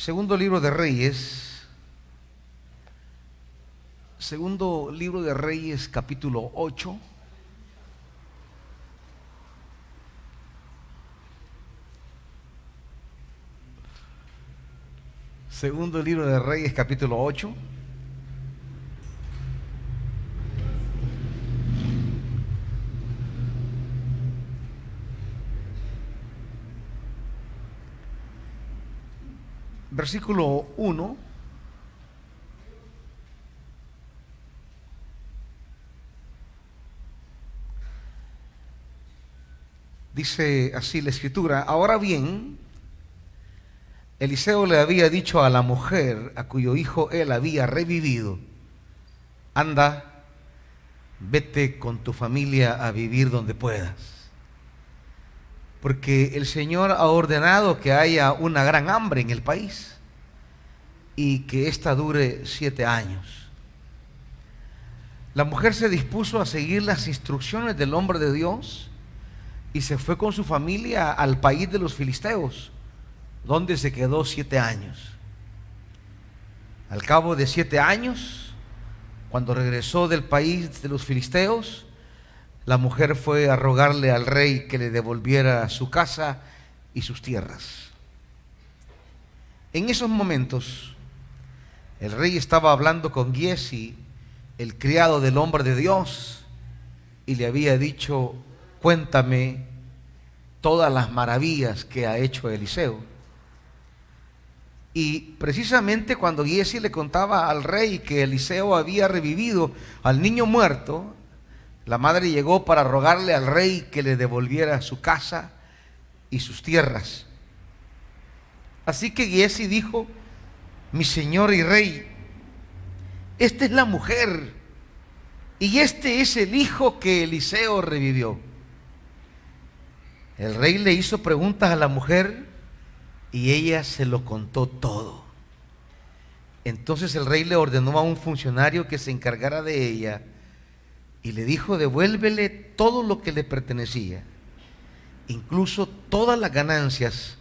Segundo libro de Reyes, segundo libro de Reyes, capítulo 8. Segundo libro de Reyes, capítulo 8. Versículo 1. Dice así la escritura: ahora bien, Eliseo le había dicho a la mujer a cuyo hijo él había revivido: anda, vete con tu familia a vivir donde puedas, porque el Señor ha ordenado que haya una gran hambre en el país y que ésta dure 7 años. La mujer se dispuso a seguir las instrucciones del hombre de Dios y se fue con su familia al país de los filisteos, donde se quedó 7 años. Al cabo de 7 años, cuando regresó del país de los filisteos, la mujer fue a rogarle al rey que le devolviera su casa y sus tierras. En esos momentos, el rey estaba hablando con Giezi, el criado del hombre de Dios, y le había dicho: cuéntame todas las maravillas que ha hecho Eliseo. Y precisamente cuando Giezi le contaba al rey que Eliseo había revivido al niño muerto, la madre llegó para rogarle al rey que le devolviera su casa y sus tierras. Así que Giezi dijo: mi señor y rey, esta es la mujer y este es el hijo que Eliseo revivió. El rey le hizo preguntas a la mujer y ella se lo contó todo. Entonces el rey le ordenó a un funcionario que se encargara de ella y le dijo: devuélvele todo lo que le pertenecía, incluso todas las ganancias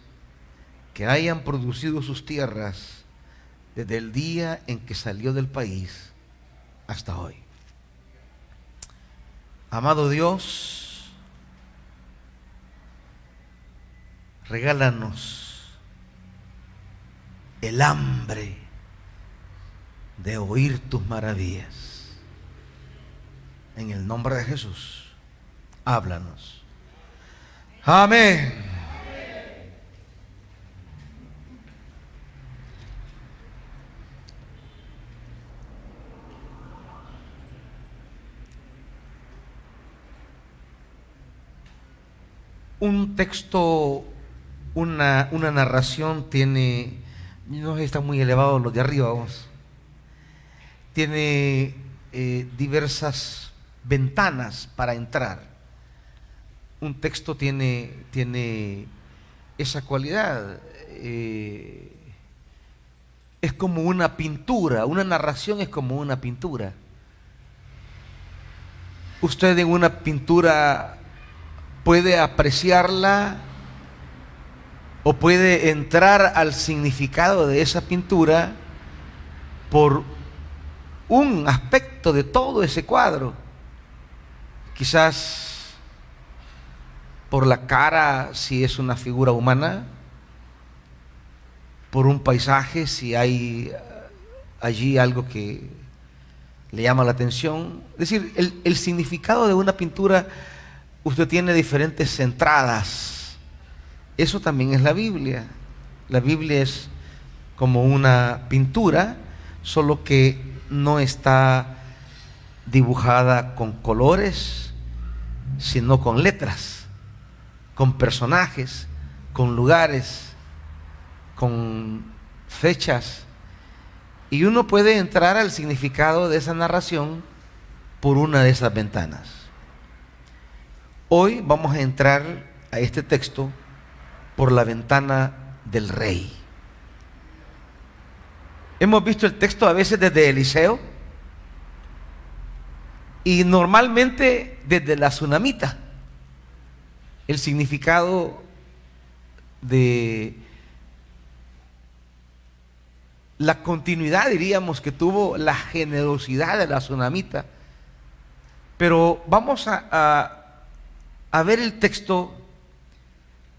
que hayan producido sus tierras desde el día en que salió del país hasta hoy. Amado Dios, regálanos el hambre de oír tus maravillas. En el nombre de Jesús, háblanos. Amén. Un texto, una narración tiene, no está muy elevado los de arriba, vamos. Tiene diversas ventanas para entrar. Un texto tiene esa cualidad. Es como una pintura, una narración es como una pintura. Usted en una pintura puede apreciarla o puede entrar al significado de esa pintura por un aspecto de todo ese cuadro. Quizás por la cara, si es una figura humana, por un paisaje, si hay allí algo que le llama la atención. Es decir, el significado de una pintura, usted tiene diferentes entradas. Eso también es la Biblia. La Biblia es como una pintura, solo que no está dibujada con colores, sino con letras, con personajes, con lugares, con fechas. Y uno puede entrar al significado de esa narración por una de esas ventanas. Hoy vamos a entrar a este texto por la ventana del rey. Hemos visto el texto a veces desde Eliseo y normalmente desde la tsunamita. El significado de la continuidad, diríamos, que tuvo la generosidad de la tsunamita. Pero vamos a ver el texto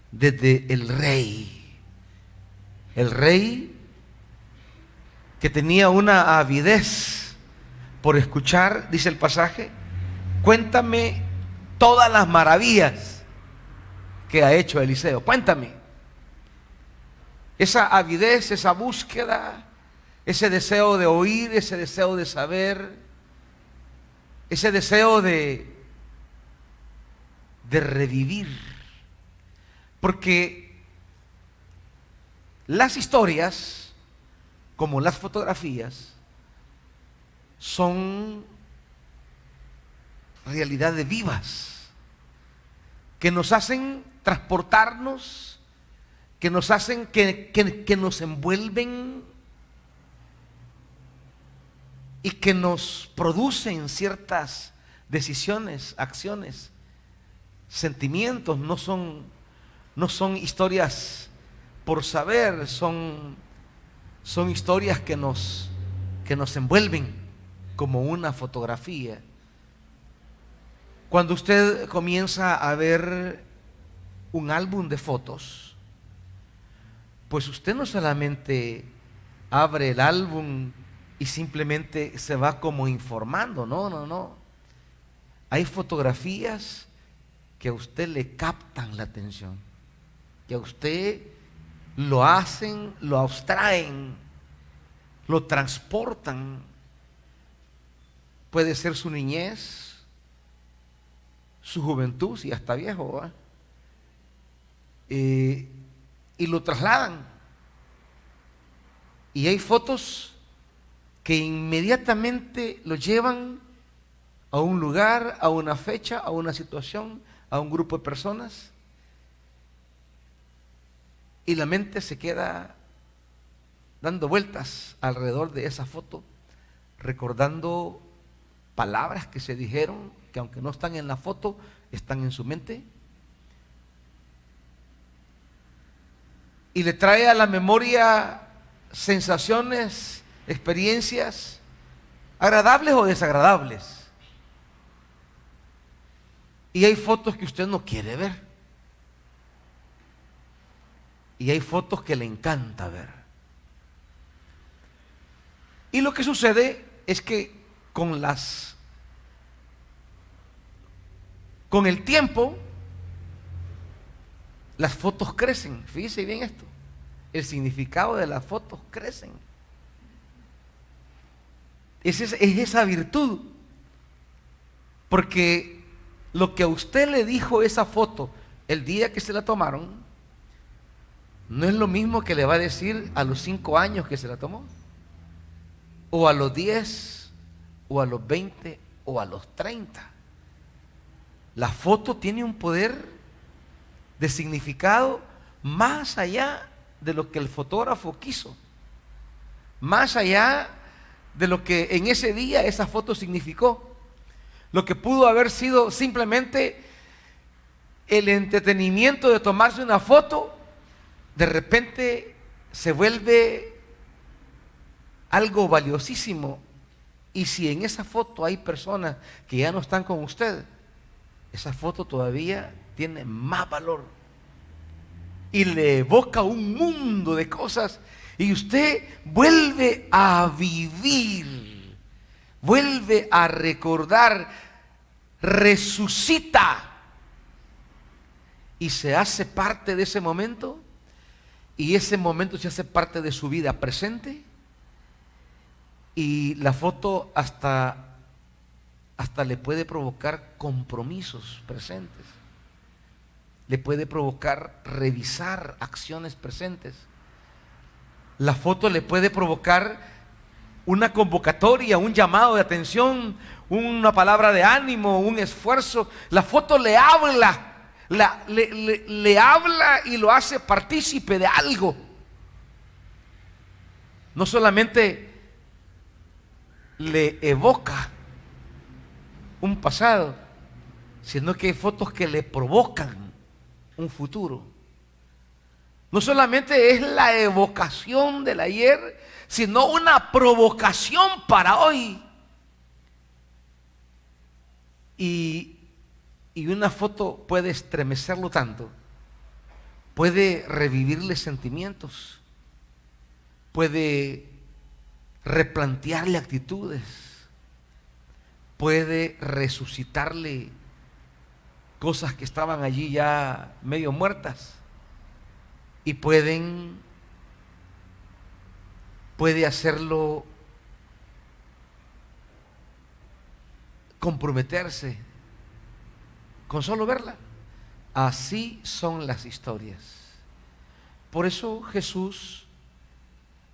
desde el rey. El rey que tenía una avidez por escuchar, dice el pasaje: cuéntame todas las maravillas que ha hecho Eliseo. Cuéntame. Esa avidez, esa búsqueda, ese deseo de oír, ese deseo de saber, ese deseo de revivir. Porque las historias, como las fotografías, son realidades vivas que nos hacen transportarnos, que nos hacen, que nos envuelven y que nos producen ciertas decisiones, acciones, sentimientos. No son historias por saber, son historias que nos envuelven como una fotografía. Cuando usted comienza a ver un álbum de fotos, pues usted no solamente abre el álbum y simplemente se va como informando. No. Hay fotografías que a usted le captan la atención, que a usted lo hacen, lo abstraen, lo transportan. Puede ser su niñez, su juventud, si ya está viejo, ¿verdad? Y lo trasladan. Y hay fotos que inmediatamente lo llevan a un lugar, a una fecha, a una situación, a un grupo de personas, y la mente se queda dando vueltas alrededor de esa foto, recordando palabras que se dijeron, que aunque no están en la foto, están en su mente, y le trae a la memoria sensaciones, experiencias agradables o desagradables. Y hay fotos que usted no quiere ver, y hay fotos que le encanta ver. Y lo que sucede es que con el tiempo, las fotos crecen. Fíjese bien esto: el significado de las fotos crecen. Es esa virtud, porque lo que a usted le dijo esa foto el día que se la tomaron no es lo mismo que le va a decir a los 5 años que se la tomó, o a los 10, o a los 20, o a los 30. La foto tiene un poder de significado más allá de lo que el fotógrafo quiso, más allá de lo que en ese día esa foto significó. Lo que pudo haber sido simplemente el entretenimiento de tomarse una foto, de repente se vuelve algo valiosísimo. Y si en esa foto hay personas que ya no están con usted, esa foto todavía tiene más valor y le evoca un mundo de cosas, y usted vuelve a vivir, vuelve a recordar, resucita y se hace parte de ese momento, y ese momento se hace parte de su vida presente. Y la foto hasta le puede provocar compromisos presentes, le puede provocar revisar acciones presentes. La foto le puede provocar una convocatoria, un llamado de atención, una palabra de ánimo, un esfuerzo. La foto le habla, le habla y lo hace partícipe de algo. No solamente le evoca un pasado, sino que hay fotos que le provocan un futuro. No solamente es la evocación del ayer, sino una provocación para hoy. Y una foto puede estremecerlo tanto, puede revivirle sentimientos, puede replantearle actitudes, puede resucitarle cosas que estaban allí ya medio muertas, y puede hacerlo comprometerse con solo verla. Así son las historias. Por eso Jesús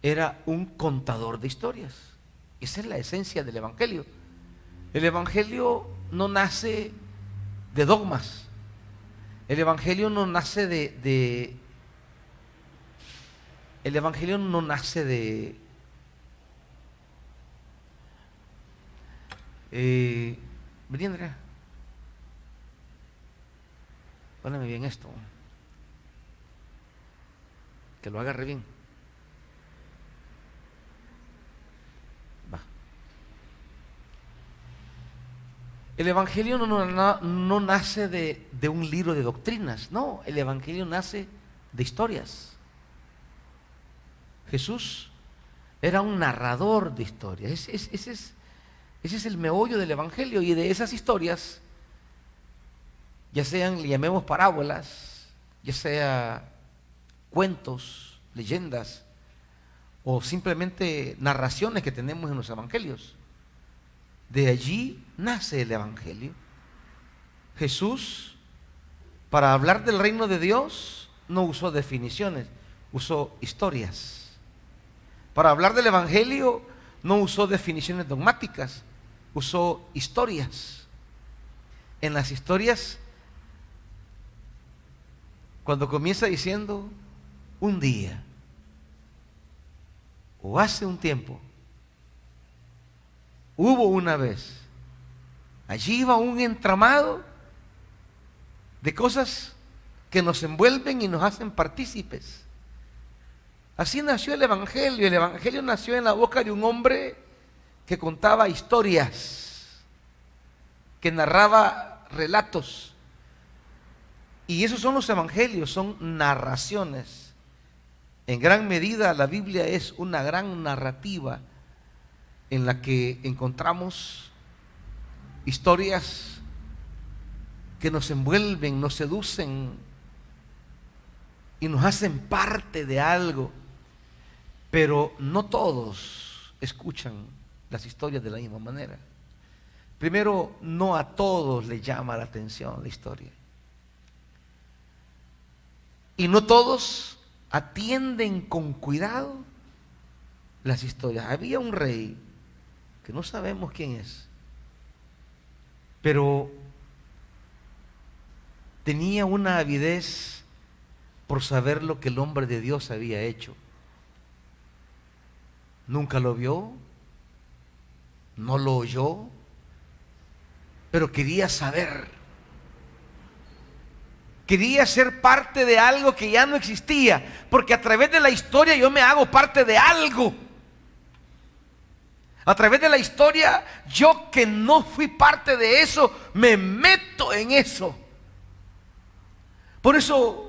era un contador de historias. Esa es la esencia del Evangelio. El Evangelio no nace de dogmas. El Evangelio no nace el Evangelio no nace de vení, Andrea, póneme bien esto, que lo agarre bien. Va. El Evangelio no nace de un libro de doctrinas, no, el Evangelio nace de historias. Jesús era un narrador de historias. Ese es el meollo del Evangelio, y de esas historias, ya sean, le llamemos parábolas, ya sea cuentos, leyendas, o simplemente narraciones que tenemos en los evangelios, de allí nace el Evangelio. Jesús, para hablar del reino de Dios, no usó definiciones, usó historias. Para hablar del Evangelio, no usó definiciones dogmáticas, usó historias. En las historias, cuando comienza diciendo un día o hace un tiempo, hubo una vez, allí va un entramado de cosas que nos envuelven y nos hacen partícipes. Así nació el Evangelio. El Evangelio nació en la boca de un hombre que contaba historias, que narraba relatos. Y esos son los evangelios, son narraciones. En gran medida la Biblia es una gran narrativa en la que encontramos historias que nos envuelven, nos seducen y nos hacen parte de algo. Pero no todos escuchan las historias de la misma manera. Primero, no a todos les llama la atención la historia. Y no todos atienden con cuidado las historias. Había un rey, que no sabemos quién es, pero tenía una avidez por saber lo que el hombre de Dios había hecho. Nunca lo vio, no lo oyó, pero quería saber. Quería ser parte de algo que ya no existía, porque a través de la historia yo me hago parte de algo. A través de la historia, yo que no fui parte de eso, me meto en eso. Por eso,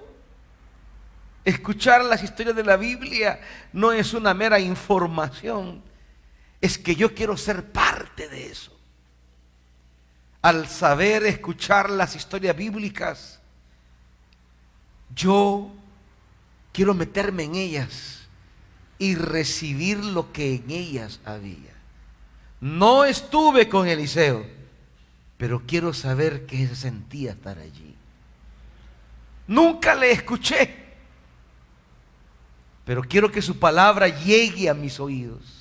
escuchar las historias de la Biblia no es una mera información, es que yo quiero ser parte de eso. Al saber escuchar las historias bíblicas, yo quiero meterme en ellas y recibir lo que en ellas había. No estuve con Eliseo, pero quiero saber qué se sentía estar allí. Nunca le escuché, pero quiero que su palabra llegue a mis oídos.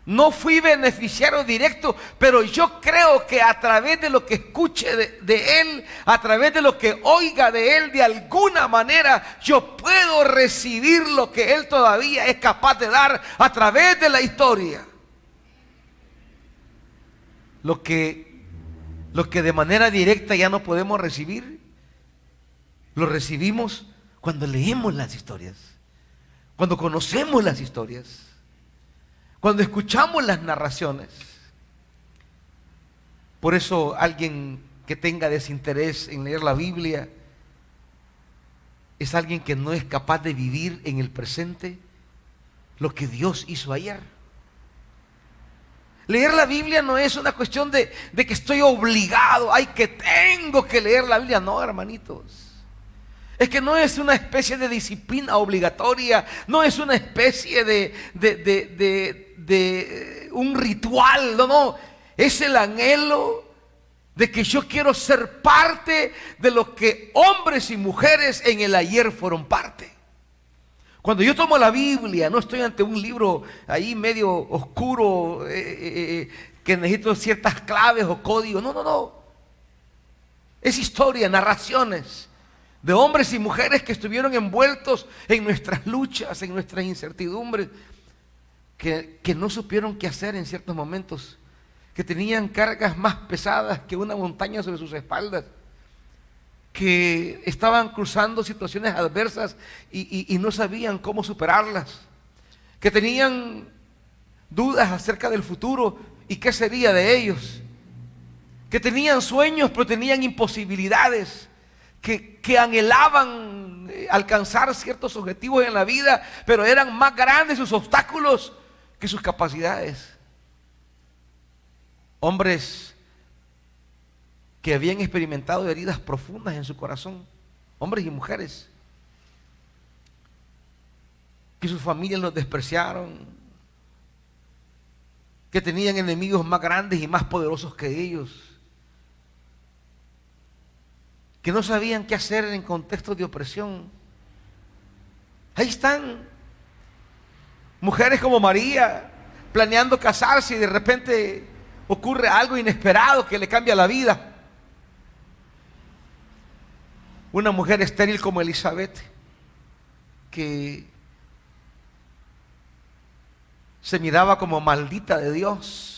No fui beneficiario directo, pero yo creo que a través de lo que escuche de Él, a través de lo que oiga de Él, de alguna manera yo puedo recibir lo que Él todavía es capaz de dar a través de la historia. Lo que de manera directa ya no podemos recibir, lo recibimos cuando leemos las historias, cuando conocemos las historias, cuando escuchamos las narraciones. Por eso alguien que tenga desinterés en leer la Biblia es alguien que no es capaz de vivir en el presente lo que Dios hizo ayer. Leer la Biblia no es una cuestión de que estoy obligado, ay, que tengo que leer la Biblia. No, hermanitos. Es que no es una especie de disciplina obligatoria, no es una especie de un ritual, no. Es el anhelo de que yo quiero ser parte de lo que hombres y mujeres en el ayer fueron parte. Cuando yo tomo la Biblia, no estoy ante un libro ahí medio oscuro que necesito ciertas claves o códigos. No, no, no. Es historia, narraciones de hombres y mujeres que estuvieron envueltos en nuestras luchas, en nuestras incertidumbres, que no supieron qué hacer en ciertos momentos, que tenían cargas más pesadas que una montaña sobre sus espaldas, que estaban cruzando situaciones adversas y no sabían cómo superarlas, que tenían dudas acerca del futuro y qué sería de ellos, que tenían sueños pero tenían imposibilidades, que anhelaban alcanzar ciertos objetivos en la vida, pero eran más grandes sus obstáculos que sus capacidades. Hombres que habían experimentado heridas profundas en su corazón, hombres y mujeres, que sus familias los despreciaron, que tenían enemigos más grandes y más poderosos que ellos, que no sabían qué hacer en contextos de opresión. Ahí están mujeres como María, planeando casarse y de repente ocurre algo inesperado que le cambia la vida. Una mujer estéril como Elizabeth, que se miraba como maldita de Dios,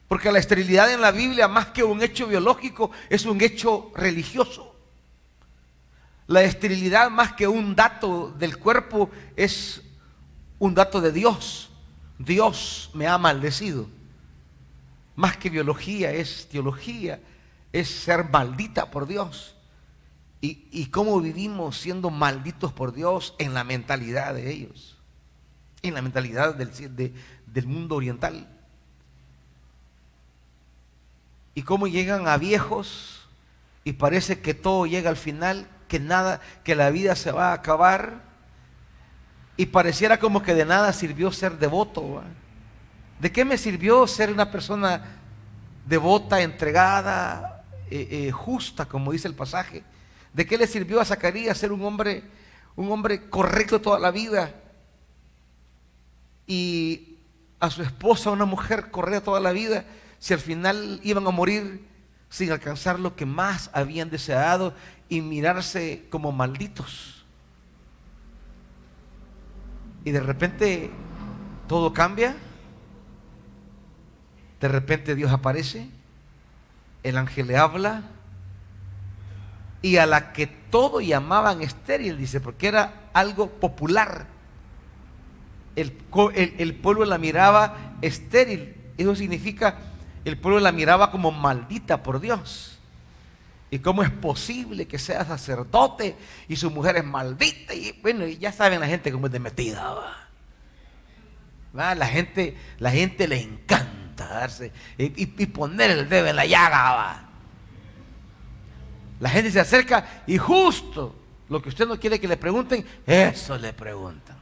porque la esterilidad en la Biblia, más que un hecho biológico, es un hecho religioso. La esterilidad, más que un dato del cuerpo, es un dato de Dios. Dios me ha maldecido. Más que biología, es teología, es ser maldita por Dios. Y cómo vivimos siendo malditos por Dios en la mentalidad de ellos, en la mentalidad del mundo oriental. Y cómo llegan a viejos y parece que todo llega al final, que nada, que la vida se va a acabar, y pareciera como que de nada sirvió ser devoto, ¿va? ¿De qué me sirvió ser una persona devota, entregada, justa, como dice el pasaje? ¿De qué le sirvió a Zacarías ser un hombre correcto toda la vida, y a su esposa una mujer correcta toda la vida, si al final iban a morir sin alcanzar lo que más habían deseado y mirarse como malditos? Y de repente todo cambia. De repente Dios aparece, el ángel le habla, y a la que todo llamaban estéril, dice, porque era algo popular, el pueblo la miraba estéril. Eso significa, el pueblo la miraba como maldita por Dios. ¿Y cómo es posible que sea sacerdote y su mujer es maldita? Y bueno, ya saben la gente cómo es de metida, ¿va? La gente le encanta darse y poner el dedo en la llaga, ¿va? La gente se acerca y justo lo que usted no quiere que le pregunten, eso le preguntan.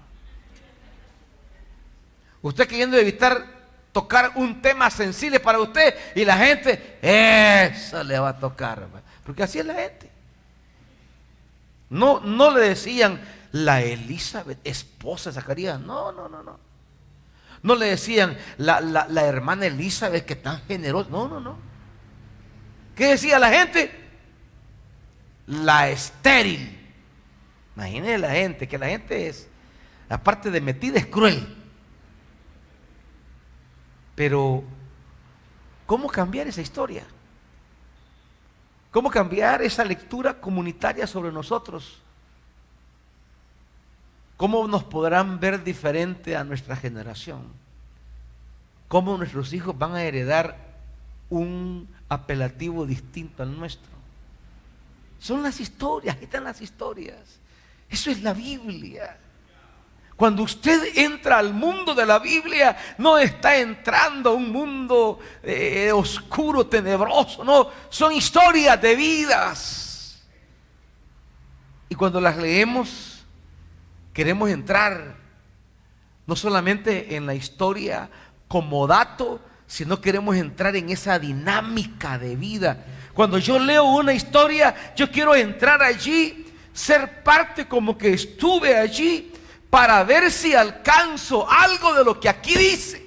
Usted queriendo evitar tocar un tema sensible para usted, y la gente, eso le va a tocar, ¿va? Porque así es la gente. No le decían la Elizabeth, esposa de Zacarías. No. No le decían la hermana Elizabeth, que tan generosa. No. ¿Qué decía la gente? La estéril. Imagínense la gente, que la gente es, aparte de metida, es cruel. Pero ¿cómo cambiar esa historia? ¿Cómo cambiar esa lectura comunitaria sobre nosotros? ¿Cómo nos podrán ver diferente a nuestra generación? ¿Cómo nuestros hijos van a heredar un apelativo distinto al nuestro? Son las historias, ahí están las historias. Eso es la Biblia. Cuando usted entra al mundo de la Biblia, no está entrando a un mundo oscuro, tenebroso, no, son historias de vidas. Y cuando las leemos, queremos entrar no solamente en la historia como dato, sino queremos entrar en esa dinámica de vida. Cuando yo leo una historia, yo quiero entrar allí, ser parte como que estuve allí, para ver si alcanzo algo de lo que aquí dice.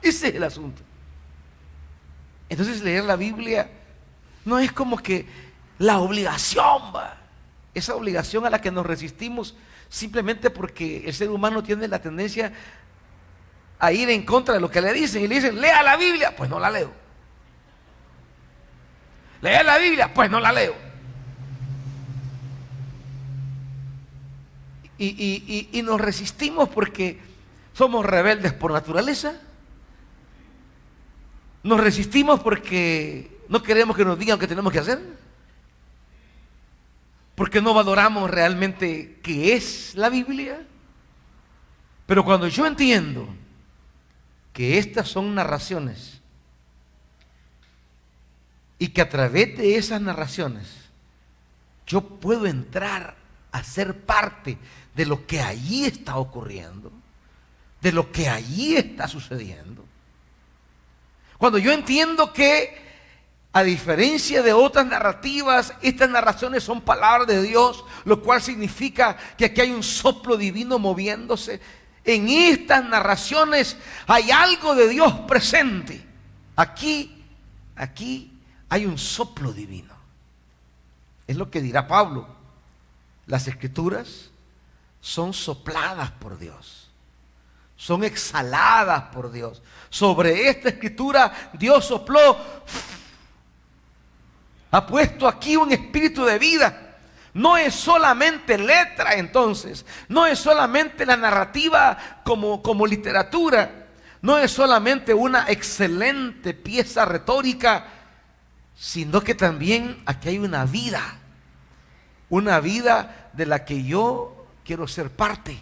Ese es el asunto. Entonces leer la Biblia no es como que la obligación, va. Esa obligación a la que nos resistimos simplemente porque el ser humano tiene la tendencia a ir en contra de lo que le dicen. Y le dicen, lea la Biblia, pues no la leo. Lea la Biblia, pues no la leo. Y nos resistimos porque somos rebeldes por naturaleza. Nos resistimos porque no queremos que nos digan qué tenemos que hacer, porque no valoramos realmente qué es la Biblia. Pero cuando yo entiendo que estas son narraciones y que a través de esas narraciones yo puedo entrar a ser parte de lo que allí está ocurriendo, de lo que allí está sucediendo. Cuando yo entiendo que, a diferencia de otras narrativas, estas narraciones son palabras de Dios, lo cual significa que aquí hay un soplo divino moviéndose. En estas narraciones hay algo de Dios presente. Aquí hay un soplo divino. Es lo que dirá Pablo. Las escrituras son sopladas por Dios, son exhaladas por Dios. Sobre esta escritura Dios sopló, ha puesto aquí un espíritu de vida. No es solamente letra, entonces, no es solamente la narrativa como literatura, no es solamente una excelente pieza retórica, sino que también aquí hay una vida de la que yo quiero ser parte.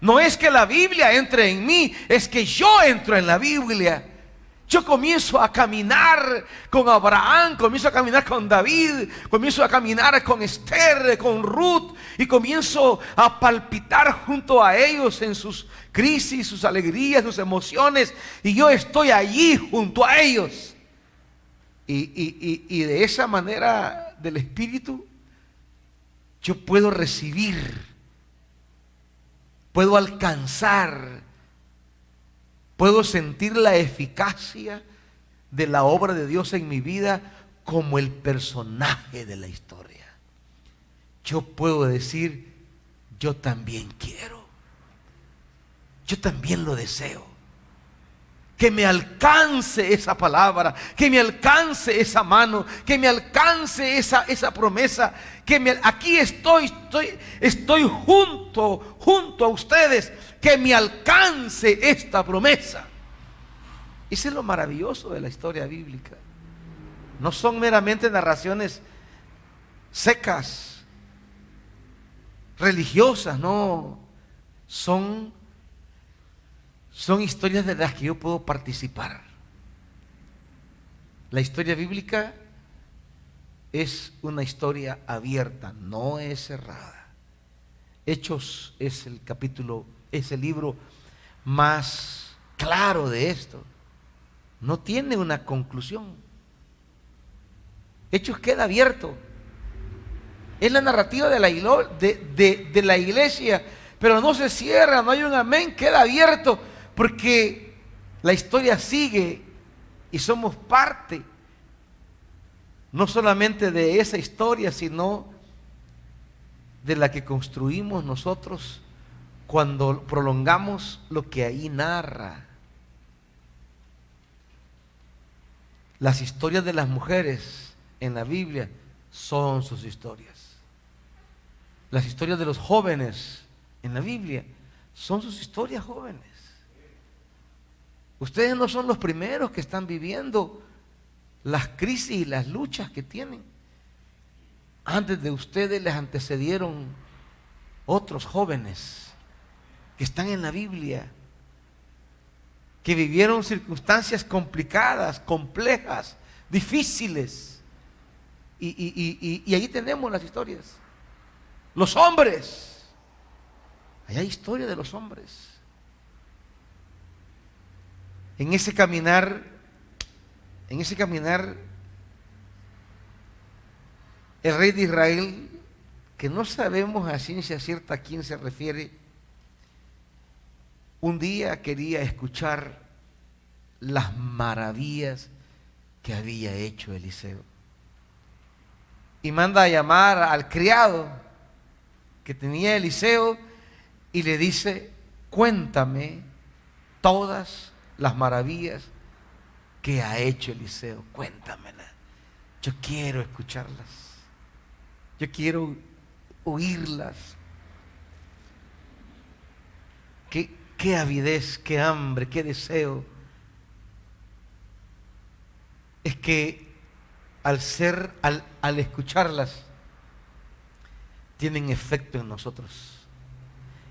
No es que la Biblia entre en mí, es que yo entro en la Biblia. Yo comienzo a caminar con Abraham, comienzo a caminar con David, comienzo a caminar con Esther, con Ruth, y comienzo a palpitar junto a ellos en sus crisis, sus alegrías, sus emociones, y yo estoy allí junto a ellos. Y de esa manera del Espíritu, yo puedo recibir, puedo alcanzar, puedo sentir la eficacia de la obra de Dios en mi vida como el personaje de la historia. Yo puedo decir, yo también quiero, yo también lo deseo. Que me alcance esa palabra, que me alcance esa mano, que me alcance esa promesa, aquí estoy junto a ustedes, que me alcance esta promesa. Ese es lo maravilloso de la historia bíblica. No son meramente narraciones secas, religiosas, no, son historias de las que yo puedo participar. La historia bíblica es una historia abierta, no es cerrada. Hechos es el libro más claro de esto. No tiene una conclusión. Hechos queda abierto. Es la narrativa de la iglesia, pero no se cierra, no hay un amén, queda abierto. Porque la historia sigue y somos parte, no solamente de esa historia, sino de la que construimos nosotros cuando prolongamos lo que ahí narra. Las historias de las mujeres en la Biblia son sus historias. Las historias de los jóvenes en la Biblia son sus historias jóvenes. Ustedes no son los primeros que están viviendo las crisis y las luchas que tienen. Antes de ustedes les antecedieron otros jóvenes que están en la Biblia, que vivieron circunstancias complicadas, complejas, difíciles. Y ahí tenemos las historias. Los hombres. Allá hay historia de los hombres. En ese caminar, el rey de Israel, que no sabemos a ciencia cierta a quién se refiere, un día quería escuchar las maravillas que había hecho Eliseo. Y manda a llamar al criado que tenía Eliseo y le dice: cuéntame todas las maravillas que ha hecho Eliseo, cuéntamelas. Yo quiero escucharlas, yo quiero oírlas. Qué avidez, qué hambre, qué deseo. Es que al escucharlas, tienen efecto en nosotros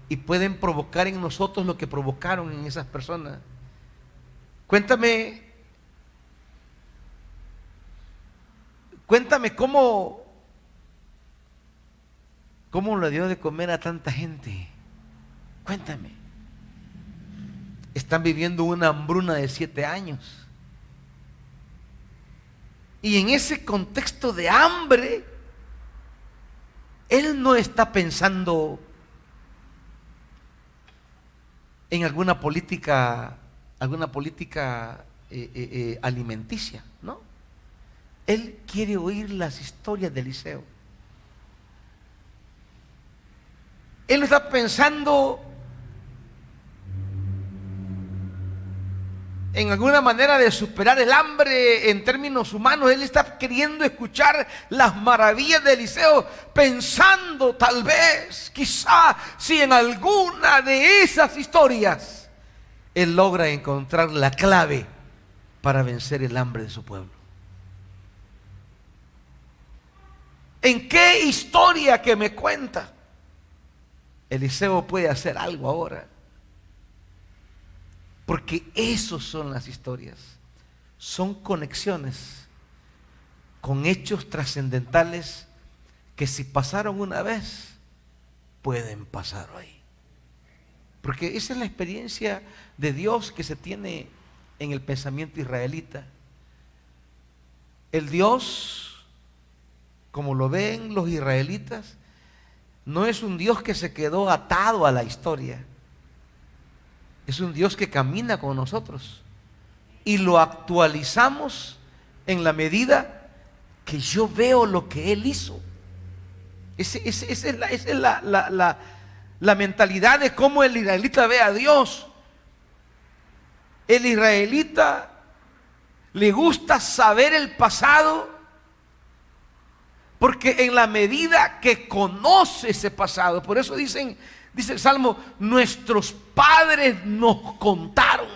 y pueden provocar en nosotros lo que provocaron en esas personas. Cuéntame cómo le dio de comer a tanta gente. Cuéntame. Están viviendo una hambruna de 7 años. Y en ese contexto de hambre, él no está pensando en alguna política alimenticia, ¿no? Él quiere oír las historias de Eliseo. Él no está pensando en alguna manera de superar el hambre en términos humanos. Él está queriendo escuchar las maravillas de Eliseo, pensando tal vez, quizá, si en alguna de esas historias él logra encontrar la clave para vencer el hambre de su pueblo. ¿En qué historia que me cuenta Eliseo puede hacer algo ahora? Porque esos son las historias. Son conexiones con hechos trascendentales que si pasaron una vez, pueden pasar hoy. Porque esa es la experiencia de Dios que se tiene en el pensamiento israelita. El Dios, como lo ven los israelitas, no es un Dios que se quedó atado a la historia. Es un Dios que camina con nosotros y lo actualizamos en la medida que yo veo lo que Él hizo. Esa es la mentalidad de cómo el israelita ve a Dios. El israelita le gusta saber el pasado, porque en la medida que conoce ese pasado, por eso dice el Salmo, nuestros padres nos contaron.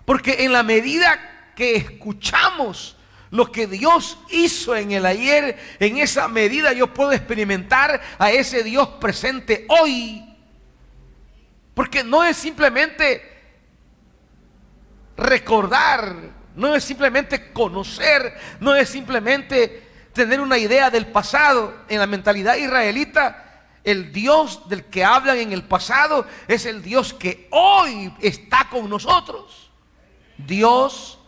Porque en la medida que escuchamos lo que Dios hizo en el ayer, en esa medida yo puedo experimentar a ese Dios presente hoy. Porque no es simplemente recordar, no es simplemente conocer, no es simplemente tener una idea del pasado. En la mentalidad israelita, el Dios del que hablan en el pasado es el Dios que hoy está con nosotros. Dios,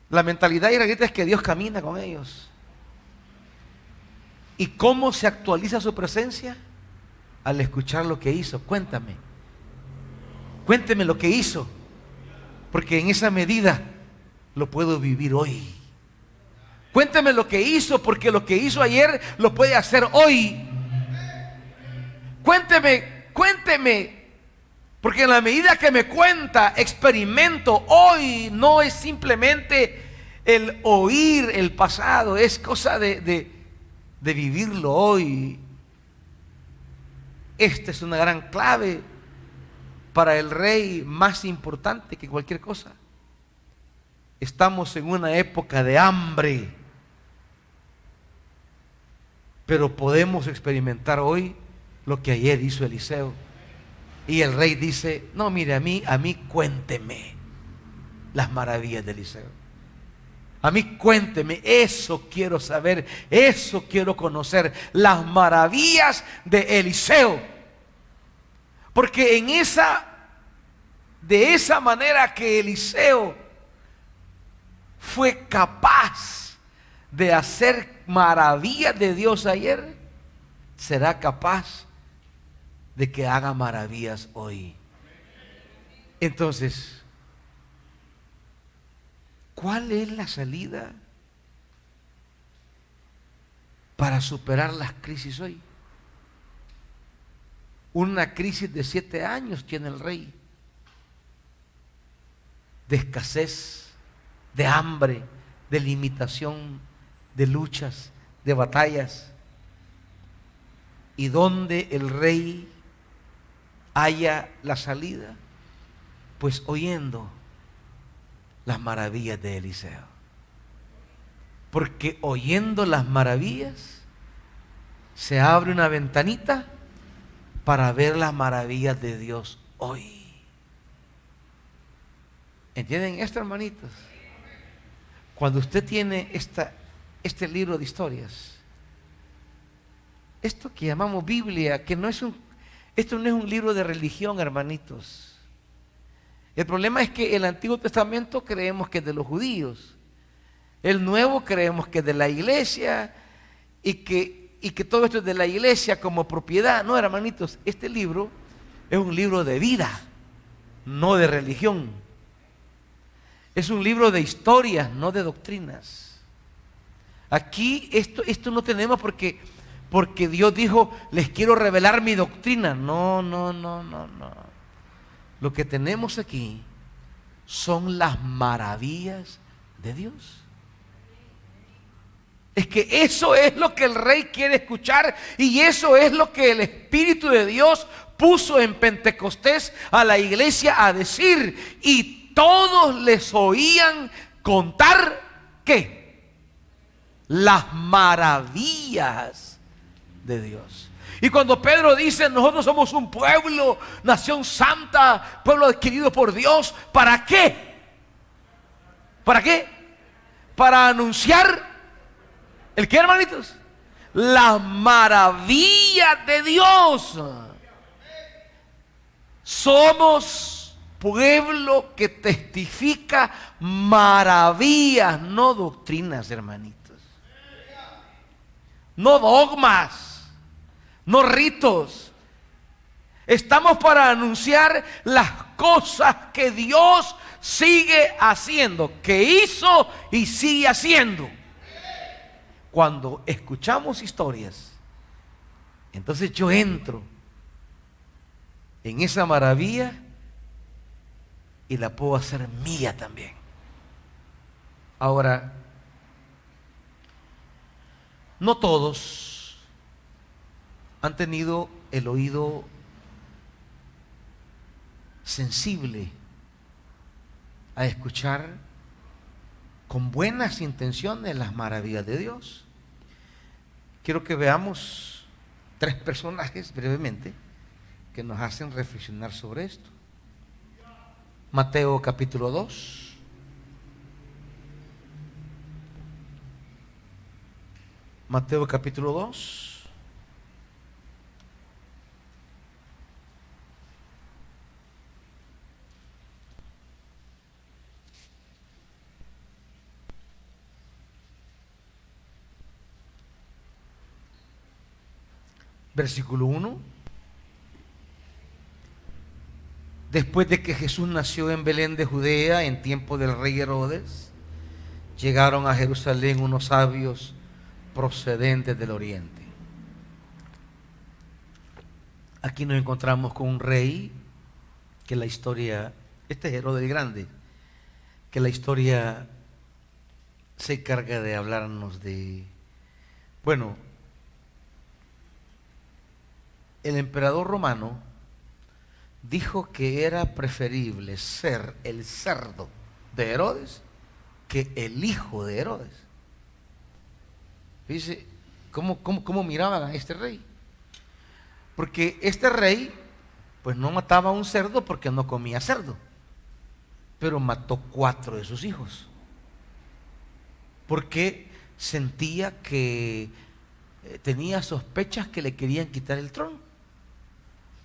la mentalidad israelita es que Dios camina con ellos. ¿Y cómo se actualiza su presencia? Al escuchar lo que hizo. Cuéntame lo que hizo, porque en esa medida lo puedo vivir hoy. Cuéntame lo que hizo, porque lo que hizo ayer lo puede hacer hoy. Cuénteme, porque en la medida que me cuenta, experimento hoy. No es simplemente el oír el pasado, es cosa de de vivirlo hoy. Esta es una gran clave para el rey, más importante que cualquier cosa. Estamos en una época de hambre, pero podemos experimentar hoy lo que ayer hizo Eliseo. Y el rey dice: no, mire, a mí cuénteme las maravillas de Eliseo. A mí cuénteme, eso quiero saber, eso quiero conocer, las maravillas de Eliseo. Porque de esa manera que Eliseo fue capaz de hacer maravillas de Dios ayer, será capaz de que haga maravillas hoy. Entonces, ¿cuál es la salida para superar las crisis hoy? Una crisis de 7 años tiene el rey, de escasez, de hambre, de limitación, de luchas, de batallas. ¿Y dónde el rey halla la salida? Pues oyendo las maravillas de Eliseo. Porque oyendo las maravillas se abre una ventanita para ver las maravillas de Dios hoy. ¿Entienden esto, hermanitos? Cuando usted tiene este libro de historias, esto que llamamos Biblia, que esto no es un libro de religión, hermanitos. El problema es que el Antiguo Testamento creemos que es de los judíos, el Nuevo creemos que es de la iglesia, y que todo esto es de la iglesia como propiedad. No, hermanitos, este libro es un libro de vida, no de religión. Es un libro de historias, no de doctrinas. Aquí esto no tenemos porque Dios dijo: les quiero revelar mi doctrina. No. Lo que tenemos aquí son las maravillas de Dios. Es que eso es lo que el rey quiere escuchar, y eso es lo que el Espíritu de Dios puso en Pentecostés a la iglesia a decir, y todos les oían contar ¿qué? Las maravillas de Dios. Y cuando Pedro dice: nosotros somos un pueblo, nación santa, pueblo adquirido por Dios, ¿para qué? ¿Para qué? Para anunciar ¿el qué, hermanitos? Las maravillas de Dios. Somos pueblo que testifica maravillas, no doctrinas, hermanitos. No dogmas, no ritos. Estamos para anunciar las cosas que Dios sigue haciendo, que hizo y sigue haciendo. Cuando escuchamos historias, entonces yo entro en esa maravilla y la puedo hacer mía también. Ahora, no todos han tenido el oído sensible a escuchar con buenas intenciones las maravillas de Dios. Quiero que veamos 3 personajes brevemente que nos hacen reflexionar sobre esto. Mateo capítulo 2. Mateo capítulo 2. Versículo 1. Después de que Jesús nació en Belén de Judea en tiempo del rey Herodes, llegaron a Jerusalén unos sabios procedentes del oriente. Aquí nos encontramos con un rey que la historia, este es Herodes el Grande, que la historia se encarga de hablarnos de, bueno, el emperador romano dijo que era preferible ser el cerdo de Herodes que el hijo de Herodes. Fíjese cómo miraban a este rey. Porque este rey, pues no mataba a un cerdo porque no comía cerdo, pero mató 4 de sus hijos, porque sentía que tenía sospechas que le querían quitar el trono.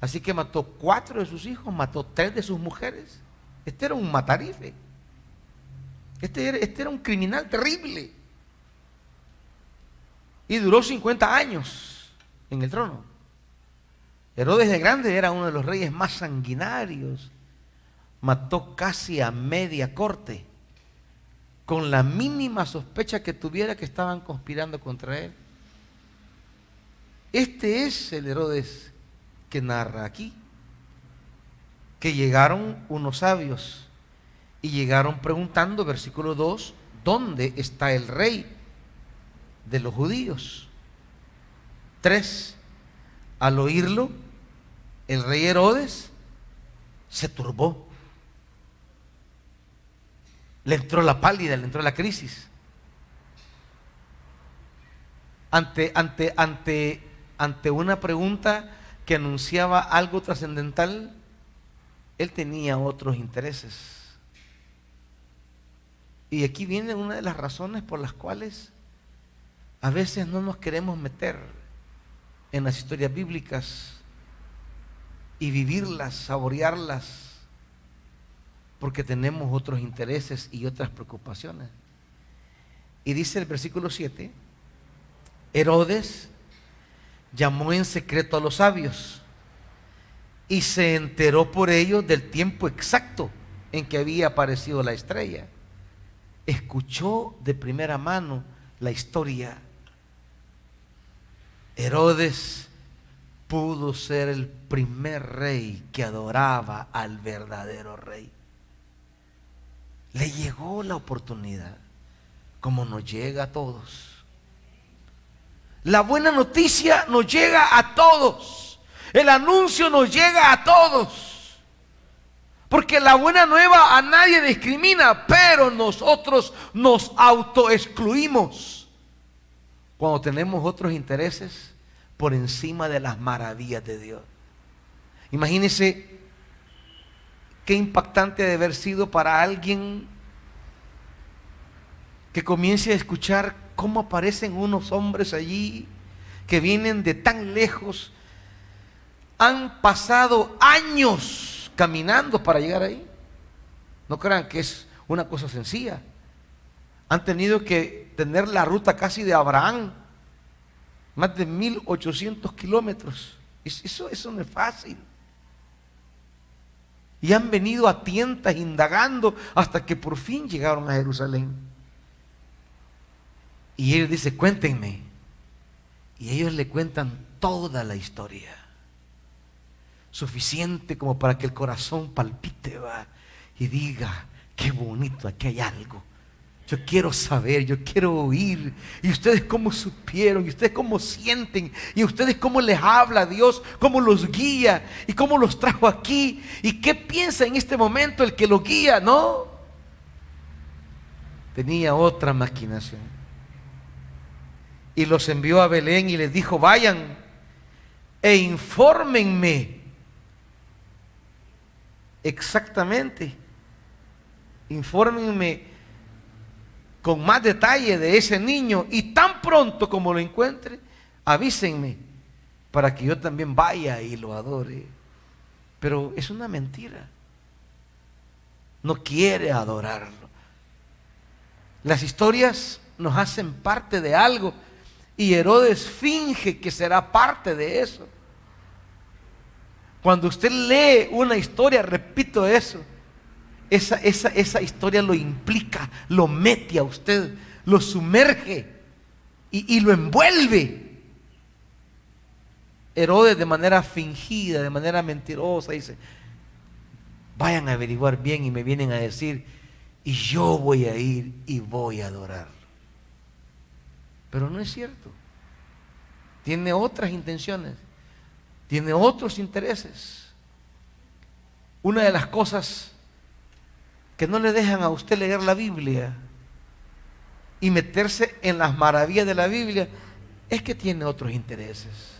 Así que mató 4 de sus hijos, mató 3 de sus mujeres. Este era un matarife. Este era un criminal terrible. Y duró 50 años en el trono. Herodes el Grande era uno de los reyes más sanguinarios. Mató casi a media corte, con la mínima sospecha que tuviera que estaban conspirando contra él. Este es el Herodes que narra aquí, que llegaron unos sabios y llegaron preguntando, versículo 2, ¿dónde está el rey de los judíos? 3, al oírlo, el rey Herodes se turbó. Le entró la pálida, le entró la crisis. Ante una pregunta que anunciaba algo trascendental, él tenía otros intereses. Y aquí viene una de las razones por las cuales a veces no nos queremos meter en las historias bíblicas y vivirlas, saborearlas, porque tenemos otros intereses y otras preocupaciones. Y dice el versículo 7, Herodes llamó en secreto a los sabios y se enteró por ellos del tiempo exacto en que había aparecido la estrella. Escuchó de primera mano la historia. Herodes pudo ser el primer rey que adoraba al verdadero rey. Le llegó la oportunidad, como nos llega a todos. La buena noticia nos llega a todos. El anuncio nos llega a todos. Porque la buena nueva a nadie discrimina, pero nosotros nos autoexcluimos cuando tenemos otros intereses por encima de las maravillas de Dios. Imagínense qué impactante debe haber sido para alguien que comience a escuchar cómo aparecen unos hombres allí que vienen de tan lejos, han pasado años caminando para llegar ahí. No crean que es una cosa sencilla. Han tenido que tener la ruta casi de Abraham, más de 1800 kilómetros. Eso no es fácil. Y han venido a tientas indagando hasta que por fin llegaron a Jerusalén. Y él dice, cuéntenme. Y ellos le cuentan toda la historia, suficiente como para que el corazón palpite, va, y diga, qué bonito, aquí hay algo. Yo quiero saber, yo quiero oír. Y ustedes cómo supieron, y ustedes cómo sienten, y ustedes cómo les habla Dios, cómo los guía, y cómo los trajo aquí, y qué piensa en este momento el que los guía, ¿no? Tenía otra maquinación. Y los envió a Belén y les dijo, vayan e infórmenme exactamente, infórmenme con más detalle de ese niño, y tan pronto como lo encuentre, avísenme para que yo también vaya y lo adore. Pero es una mentira. No quiere adorarlo. Las historias nos hacen parte de algo y Herodes finge que será parte de eso. Cuando usted lee una historia, repito eso, esa historia lo implica, lo mete a usted, lo sumerge y lo envuelve. Herodes, de manera fingida, de manera mentirosa, dice, vayan a averiguar bien, y me vienen a decir, y yo voy a ir y voy a adorar. Pero no es cierto. Tiene otras intenciones. tiene otros intereses. Una de las cosas que no le dejan a usted leer la Biblia y meterse en las maravillas de la Biblia es que tiene otros intereses.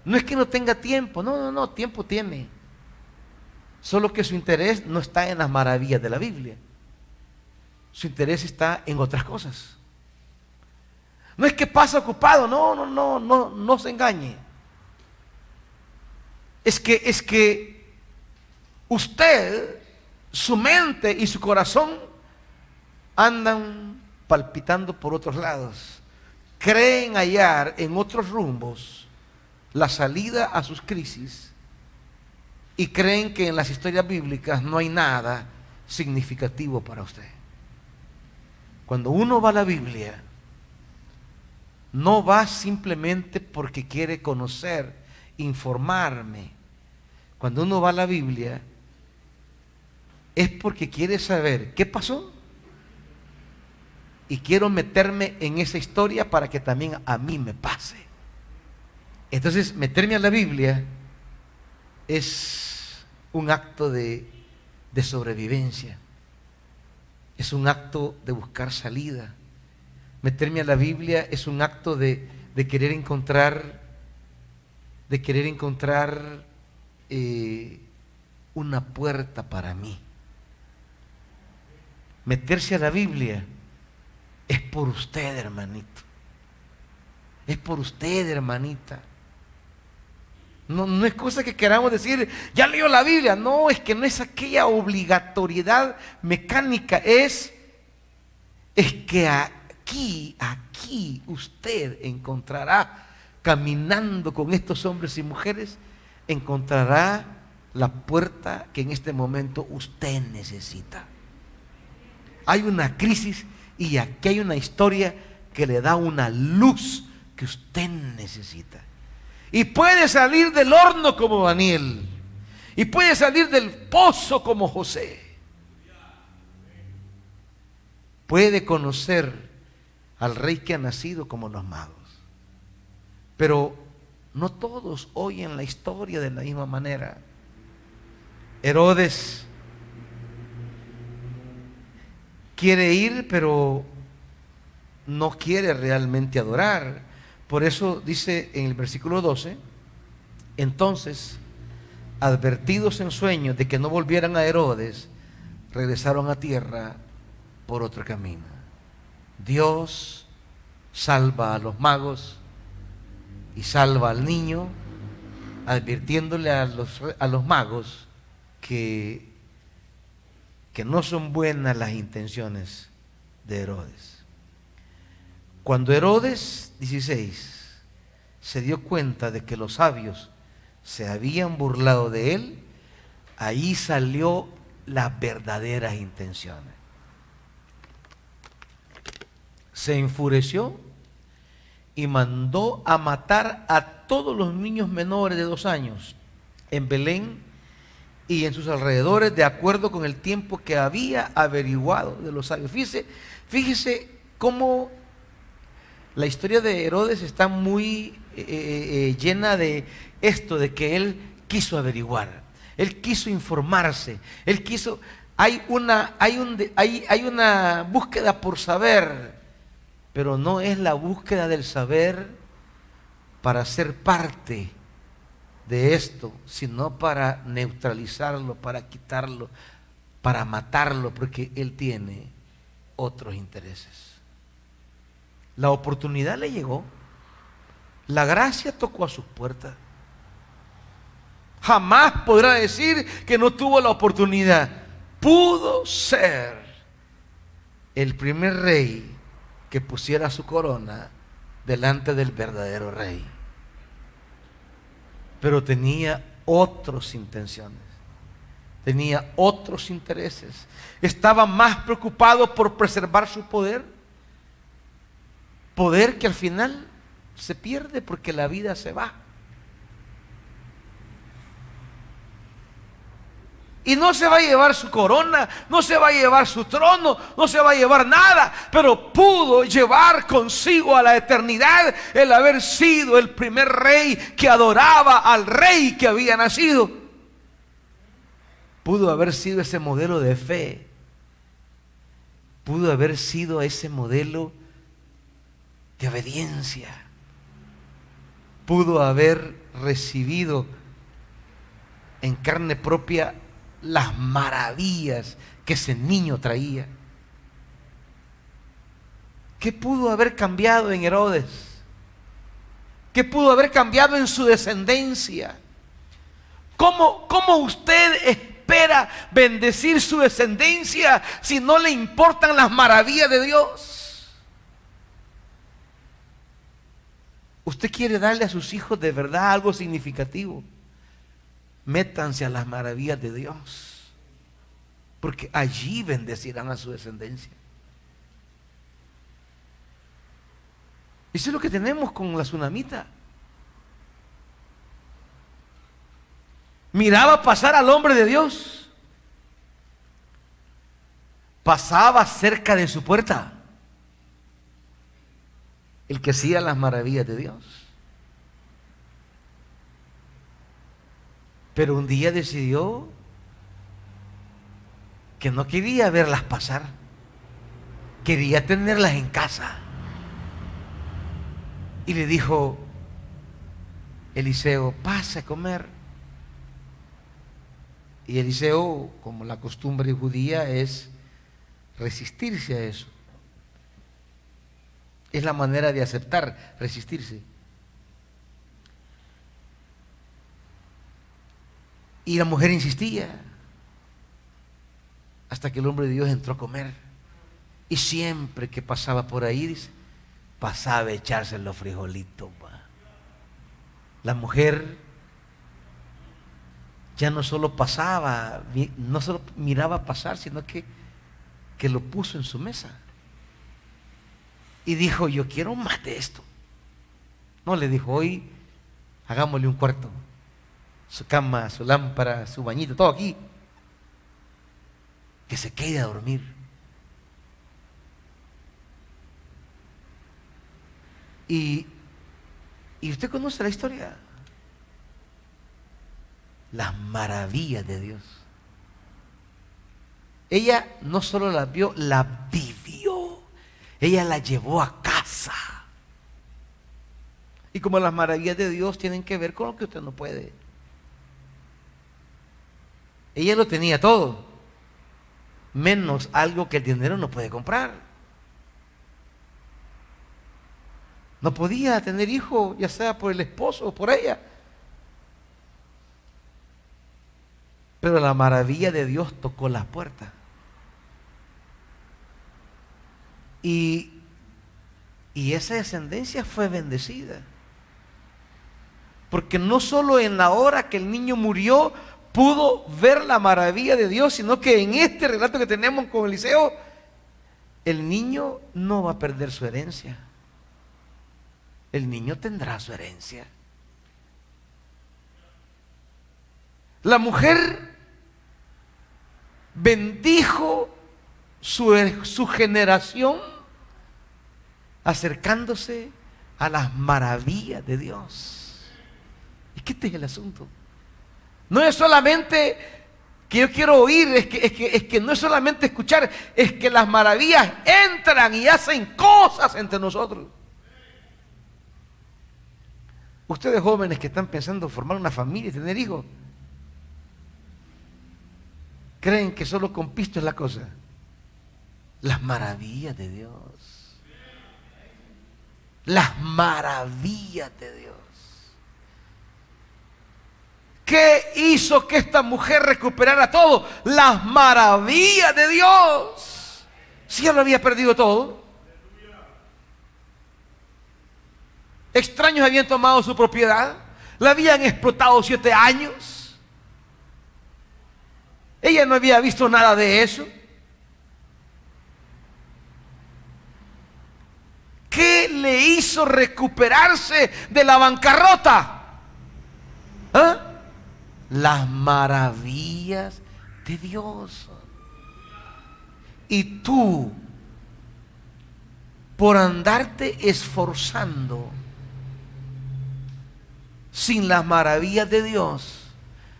No es que no tenga tiempo, no, tiempo tiene. Solo que su interés no está en las maravillas de la Biblia. Su interés está en otras cosas. No es que pasa ocupado, no se engañe. Es que usted, su mente y su corazón andan palpitando por otros lados. Creen hallar en otros rumbos la salida a sus crisis y creen que en las historias bíblicas no hay nada significativo para usted. Cuando uno va a la Biblia, no va simplemente porque quiere conocer, informarme. Cuando uno va a la Biblia, es porque quiere saber qué pasó y quiero meterme en esa historia para que también a mí me pase. Entonces, meterme a la Biblia es un acto de sobrevivencia. Es un acto de buscar salida. Meterme a la Biblia es un acto de querer encontrar una puerta para mí. Meterse a la Biblia es por usted, hermanito. Es por usted, hermanita. No es cosa que queramos decir, ya leo la Biblia. No, es que no es aquella obligatoriedad mecánica. Es que aquí usted encontrará, caminando con estos hombres y mujeres, encontrará la puerta que en este momento usted necesita. Hay una crisis y aquí hay una historia que le da una luz que usted necesita. Y puede salir del horno como Daniel. Y puede salir del pozo como José. Puede conocer al rey que ha nacido como los magos. Pero no todos oyen la historia de la misma manera. Herodes quiere ir, pero no quiere realmente adorar. Por eso dice en el versículo 12, entonces, advertidos en sueños de que no volvieran a Herodes, regresaron a tierra por otro camino. Dios salva a los magos y salva al niño, advirtiéndole a los magos que no son buenas las intenciones de Herodes. Cuando Herodes 16 se dio cuenta de que los sabios se habían burlado de él, ahí salió las verdaderas intenciones. Se enfureció y mandó a matar a todos los niños menores de 2 años en Belén y en sus alrededores, de acuerdo con el tiempo que había averiguado de los sabios. Fíjese cómo la historia de Herodes está muy llena de esto, de que él quiso averiguar, él quiso informarse, hay una búsqueda por saber, pero no es la búsqueda del saber para ser parte de esto, sino para neutralizarlo, para quitarlo, para matarlo, porque él tiene otros intereses. La oportunidad le llegó, la gracia tocó a sus puertas. Jamás podrá decir que no tuvo la oportunidad. Pudo ser el primer rey que pusiera su corona delante del verdadero rey. Pero tenía otras intenciones, tenía otros intereses. Estaba más preocupado por preservar su poder que al final se pierde porque la vida se va. Y no se va a llevar su corona, no se va a llevar su trono, no se va a llevar nada, pero pudo llevar consigo a la eternidad el haber sido el primer rey que adoraba al rey que había nacido. Pudo haber sido ese modelo de fe, pudo haber sido ese modelo de obediencia, pudo haber recibido en carne propia las maravillas que ese niño traía. ¿Qué pudo haber cambiado en Herodes? ¿Qué pudo haber cambiado en su descendencia? ¿Cómo usted espera bendecir su descendencia si no le importan las maravillas de Dios? ¿Usted quiere darle a sus hijos de verdad algo significativo? Métanse a las maravillas de Dios, porque allí bendecirán a su descendencia. Eso es lo que tenemos con la tsunamita. Miraba pasar al hombre de Dios, pasaba cerca de su puerta el que hacía las maravillas de Dios. Pero un día decidió que no quería verlas pasar, quería tenerlas en casa. Y le dijo Eliseo: pase a comer. Y Eliseo, como la costumbre judía, es resistirse a eso. Es la manera de aceptar, resistirse. Y la mujer insistía hasta que el hombre de Dios entró a comer. Y siempre que pasaba por ahí, dice, pasaba a echarse los frijolitos. La mujer ya no solo pasaba, no solo miraba pasar, sino que lo puso en su mesa. Y dijo: yo quiero más de esto. No, le dijo: hoy hagámosle un cuarto. Su cama, su lámpara, su bañito, todo aquí. Que se quede a dormir. Y usted conoce la historia. Las maravillas de Dios. Ella no solo las vio, las vivió. Ella las llevó a casa. Y como las maravillas de Dios tienen que ver con lo que usted no puede. Ella lo tenía todo, menos algo que el dinero no puede comprar. No podía tener hijo, ya sea por el esposo o por ella. Pero la maravilla de Dios tocó la puerta. Y esa descendencia fue bendecida. Porque no solo en la hora que el niño murió pudo ver la maravilla de Dios, sino que en este relato que tenemos con Eliseo, el niño no va a perder su herencia. El niño tendrá su herencia. La mujer bendijo su generación acercándose a las maravillas de Dios. ¿Y qué es el asunto? No es solamente que yo quiero oír, es que no es solamente escuchar, es que las maravillas entran y hacen cosas entre nosotros. Ustedes jóvenes que están pensando formar una familia y tener hijos, creen que solo con pisto es la cosa. Las maravillas de Dios. Las maravillas de Dios. ¿Qué hizo que esta mujer recuperara todo? Las maravillas de Dios. Si ya lo había perdido todo. Extraños habían tomado su propiedad, la habían explotado 7 años. Ella no había visto nada de eso. ¿Qué le hizo recuperarse de la bancarrota? ¿Ah? Las maravillas de Dios. Y tú, por andarte esforzando sin las maravillas de Dios,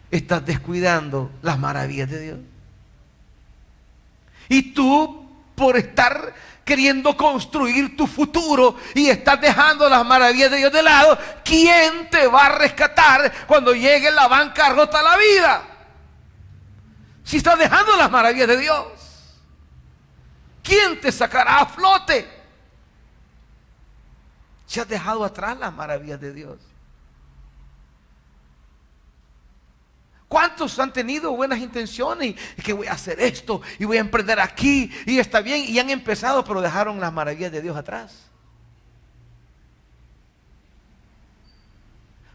estás descuidando las maravillas de Dios. Y tú, por estar queriendo construir tu futuro y estás dejando las maravillas de Dios de lado, ¿quién te va a rescatar cuando llegue la bancarrota a la vida? Si estás dejando las maravillas de Dios, ¿quién te sacará a flote? Si has dejado atrás las maravillas de Dios. ¿Cuántos han tenido buenas intenciones? Y que voy a hacer esto y voy a emprender aquí y está bien, y han empezado, pero dejaron las maravillas de Dios atrás.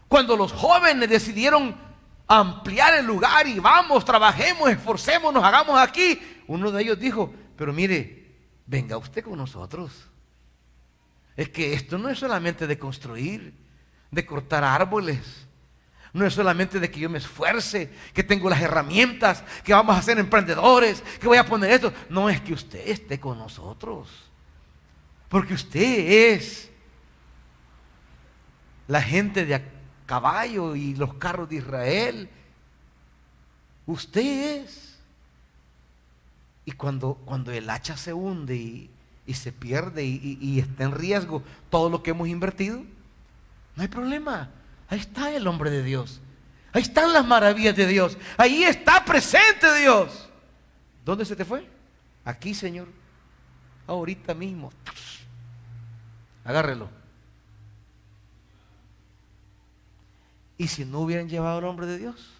Cuando los jóvenes decidieron ampliar el lugar y vamos, trabajemos, esforcémonos, hagamos aquí, uno de ellos dijo: pero mire, venga usted con nosotros. Es que esto no es solamente de construir, de cortar árboles. No es solamente de que yo me esfuerce, que tengo las herramientas, que vamos a ser emprendedores, que voy a poner esto. No, es que usted esté con nosotros. Porque usted es la gente de a caballo y los carros de Israel. Usted es. Y cuando el hacha se hunde y se pierde y está en riesgo todo lo que hemos invertido, no hay problema. Ahí está el hombre de Dios. Ahí están las maravillas de Dios. Ahí está presente Dios. ¿Dónde se te fue? Aquí, Señor. Ahorita mismo. Agárrelo. ¿Y si no hubieran llevado al hombre de Dios?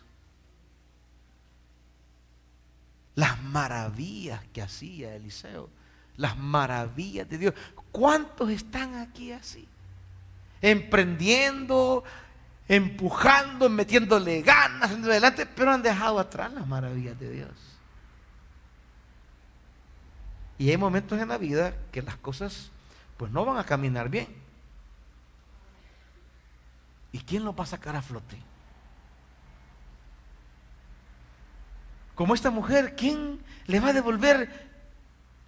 Las maravillas que hacía Eliseo. Las maravillas de Dios. ¿Cuántos están aquí así? Emprendiendo, empujando, metiéndole ganas, adelante, pero han dejado atrás las maravillas de Dios. Y hay momentos en la vida que las cosas pues no van a caminar bien. ¿Y quién los va a sacar a flote? Como esta mujer, ¿quién le va a devolver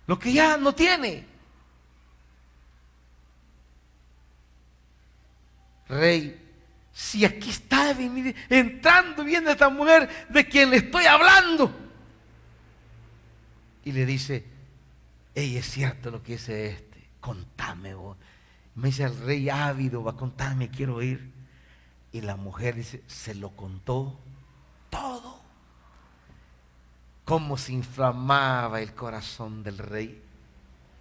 lo que ya no tiene? Rey, si aquí está entrando, viene esta mujer de quien le estoy hablando. Y le dice: hey, es cierto lo que dice este, contame vos. Me dice el rey ávido: va a contarme, quiero oír. Y la mujer dice, se lo contó todo. Cómo se inflamaba el corazón del rey.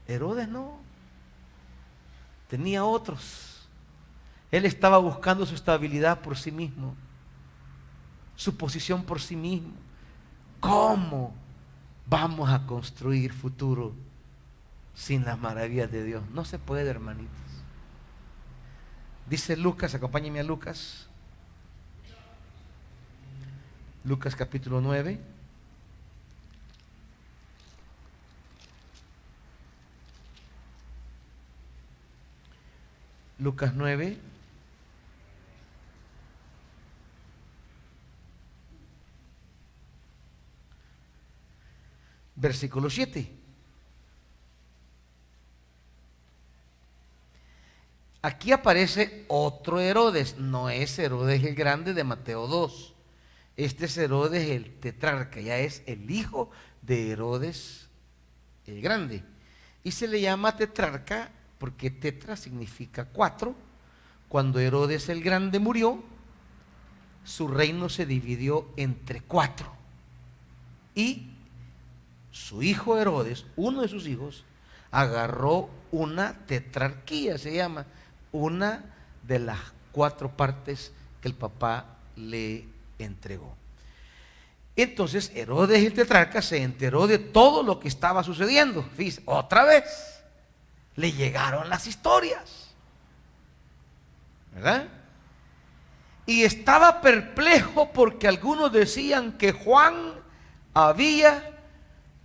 Herodes no, tenía otros. Él estaba buscando su estabilidad por sí mismo, su posición por sí mismo. ¿Cómo vamos a construir futuro sin las maravillas de Dios? No se puede, hermanitos. Dice Lucas, acompáñenme a Lucas. Lucas capítulo 9. Lucas 9. Versículo 7. Aquí aparece otro Herodes. No es Herodes el grande de Mateo 2. Este es Herodes el tetrarca. Ya es el hijo de Herodes el grande. Y se le llama tetrarca porque tetra significa 4. Cuando Herodes el grande murió, su reino se dividió entre 4. Y su hijo Herodes, uno de sus hijos, agarró una tetrarquía, se llama, una de las 4 partes que el papá le entregó. Entonces Herodes el tetrarca se enteró de todo lo que estaba sucediendo. Fíjese, otra vez le llegaron las historias, ¿verdad? Y estaba perplejo porque algunos decían que Juan había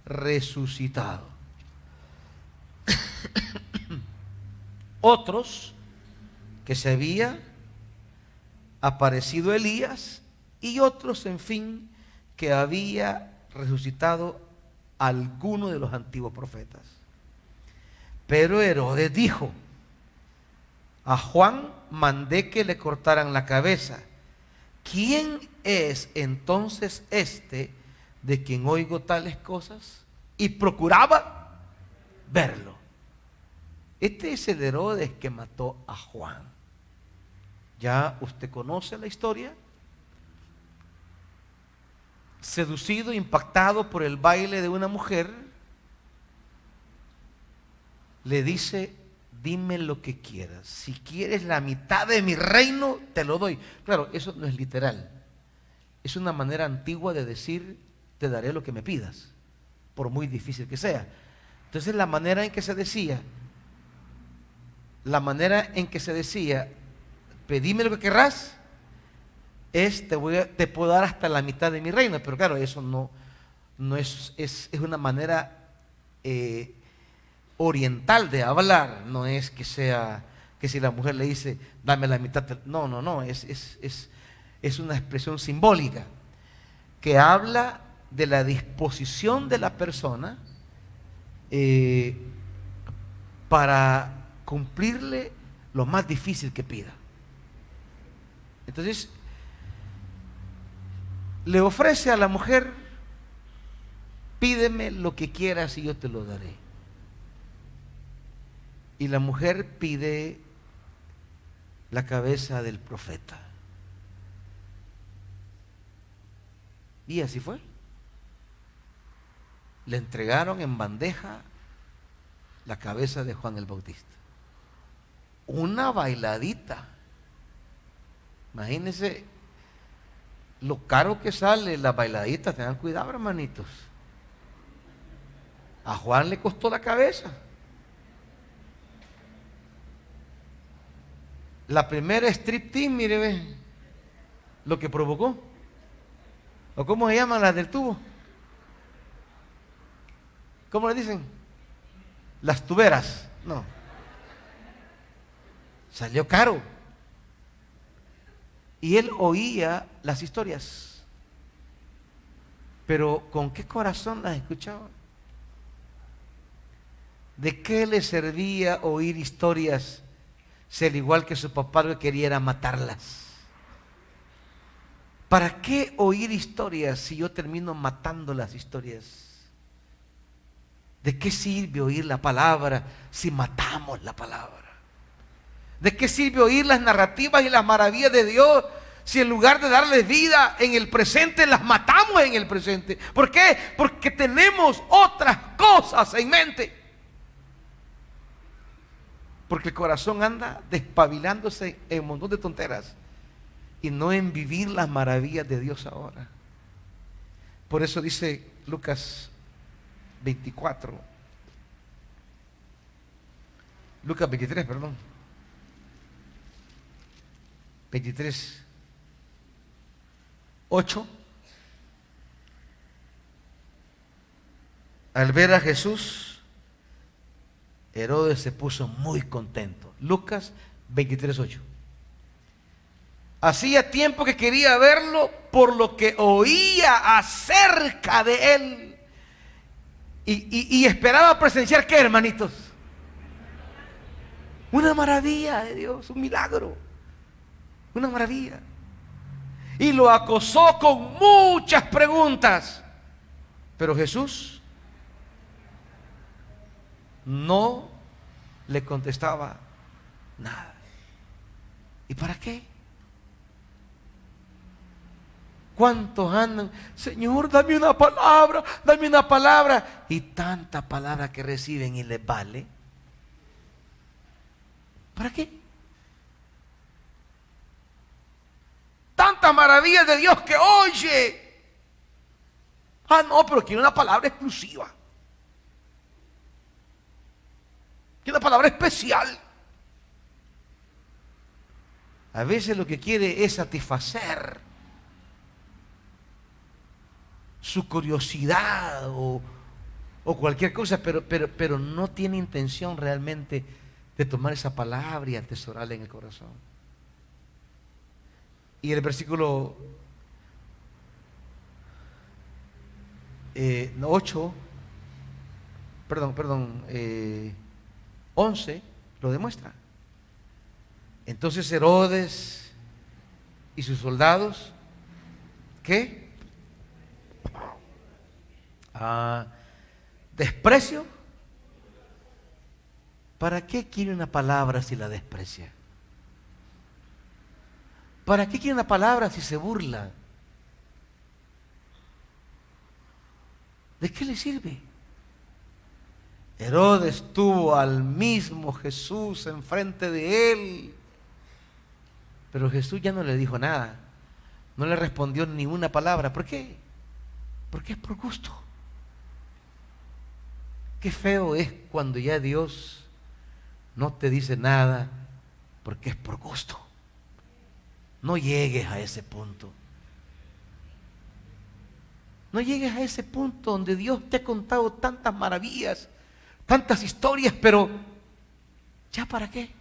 resucitado. Otros que se había aparecido Elías, y otros, en fin, que había resucitado alguno de los antiguos profetas. Pero Herodes dijo: a Juan mandé que le cortaran la cabeza. ¿Quién es entonces este de quien oigo tales cosas? Y procuraba verlo. Este es el Herodes que mató a Juan. Ya usted conoce la historia. Seducido, impactado por el baile de una mujer, le dice: dime lo que quieras. Si quieres la mitad de mi reino, te lo doy. Claro, eso no es literal. Es una manera antigua de decir: te daré lo que me pidas, por muy difícil que sea. Entonces la manera en que se decía, pedime lo que querrás, es te puedo dar hasta la mitad de mi reino. Pero claro, eso no es una manera oriental de hablar. No es que sea que si la mujer le dice dame la mitad, no, es una expresión simbólica que habla de la disposición de la persona para cumplirle lo más difícil que pida. Entonces le ofrece a la mujer: pídeme lo que quieras y yo te lo daré. Y la mujer pide la cabeza del profeta. Y así fue. Le entregaron en bandeja la cabeza de Juan el Bautista. Una bailadita. Imagínense lo caro que sale la bailadita. Tengan cuidado, hermanitos. A Juan le costó la cabeza. La primera striptease, mire, ve lo que provocó. ¿O cómo se llaman las del tubo? ¿Cómo le dicen? Las tuberas. No. Salió caro. Y él oía las historias. Pero ¿con qué corazón las escuchaba? ¿De qué le servía oír historias si al igual que su papá lo que quería era matarlas? ¿Para qué oír historias si yo termino matando las historias? ¿De qué sirve oír la palabra si matamos la palabra? ¿De qué sirve oír las narrativas y las maravillas de Dios si en lugar de darles vida en el presente, las matamos en el presente? ¿Por qué? Porque tenemos otras cosas en mente. Porque el corazón anda despabilándose en un montón de tonteras y no en vivir las maravillas de Dios ahora. Por eso dice Lucas 23, perdón. 23, 8. Al ver a Jesús, Herodes se puso muy contento. Lucas 23, 8. Hacía tiempo que quería verlo por lo que oía acerca de él. Y esperaba presenciar, ¿qué, hermanitos? Una maravilla de Dios, un milagro. Una maravilla. Y lo acosó con muchas preguntas. Pero Jesús no le contestaba nada. ¿Y para qué? ¿Cuántos andan? Señor, dame una palabra, dame una palabra. Y tanta palabra que reciben y les vale. ¿Para qué? Tantas maravillas de Dios que oye. Ah, no, pero quiere una palabra exclusiva. Quiere una palabra especial. A veces lo que quiere es satisfacer su curiosidad o cualquier cosa, pero no tiene intención realmente de tomar esa palabra y atesorarla en el corazón. Y el versículo 8, 11 lo demuestra. Entonces Herodes y sus soldados, ¿qué? Desprecio. ¿Para qué quiere una palabra si la desprecia? ¿Para qué quiere una palabra si se burla? ¿De qué le sirve? Herodes tuvo al mismo Jesús enfrente de él, pero Jesús ya no le dijo nada, no le respondió ni una palabra. ¿Por qué? Porque es por gusto. Qué feo es cuando ya Dios no te dice nada porque es por gusto. No llegues a ese punto. No llegues a ese punto donde Dios te ha contado tantas maravillas, tantas historias, pero ¿ya para qué?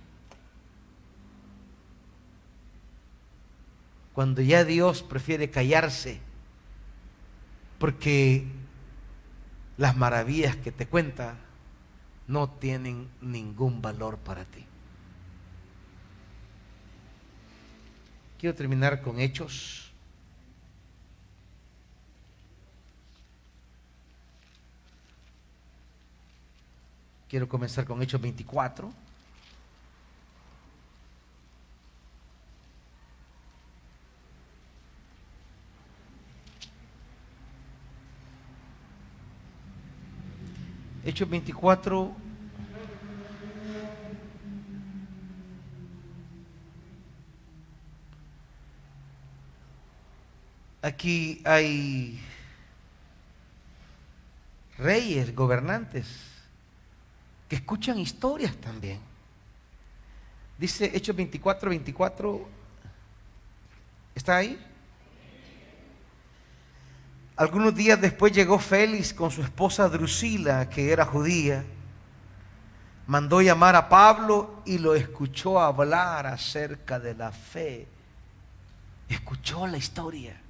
Cuando ya Dios prefiere callarse porque las maravillas que te cuenta no tienen ningún valor para ti. Quiero terminar con Hechos. Quiero comenzar con Hechos 24. Hechos 24. Aquí hay reyes, gobernantes, que escuchan historias también. Dice Hechos 24, 24. ¿Está ahí? Algunos días después llegó Félix con su esposa Drusila, que era judía. Mandó llamar a Pablo y lo escuchó hablar acerca de la fe. Escuchó la historia.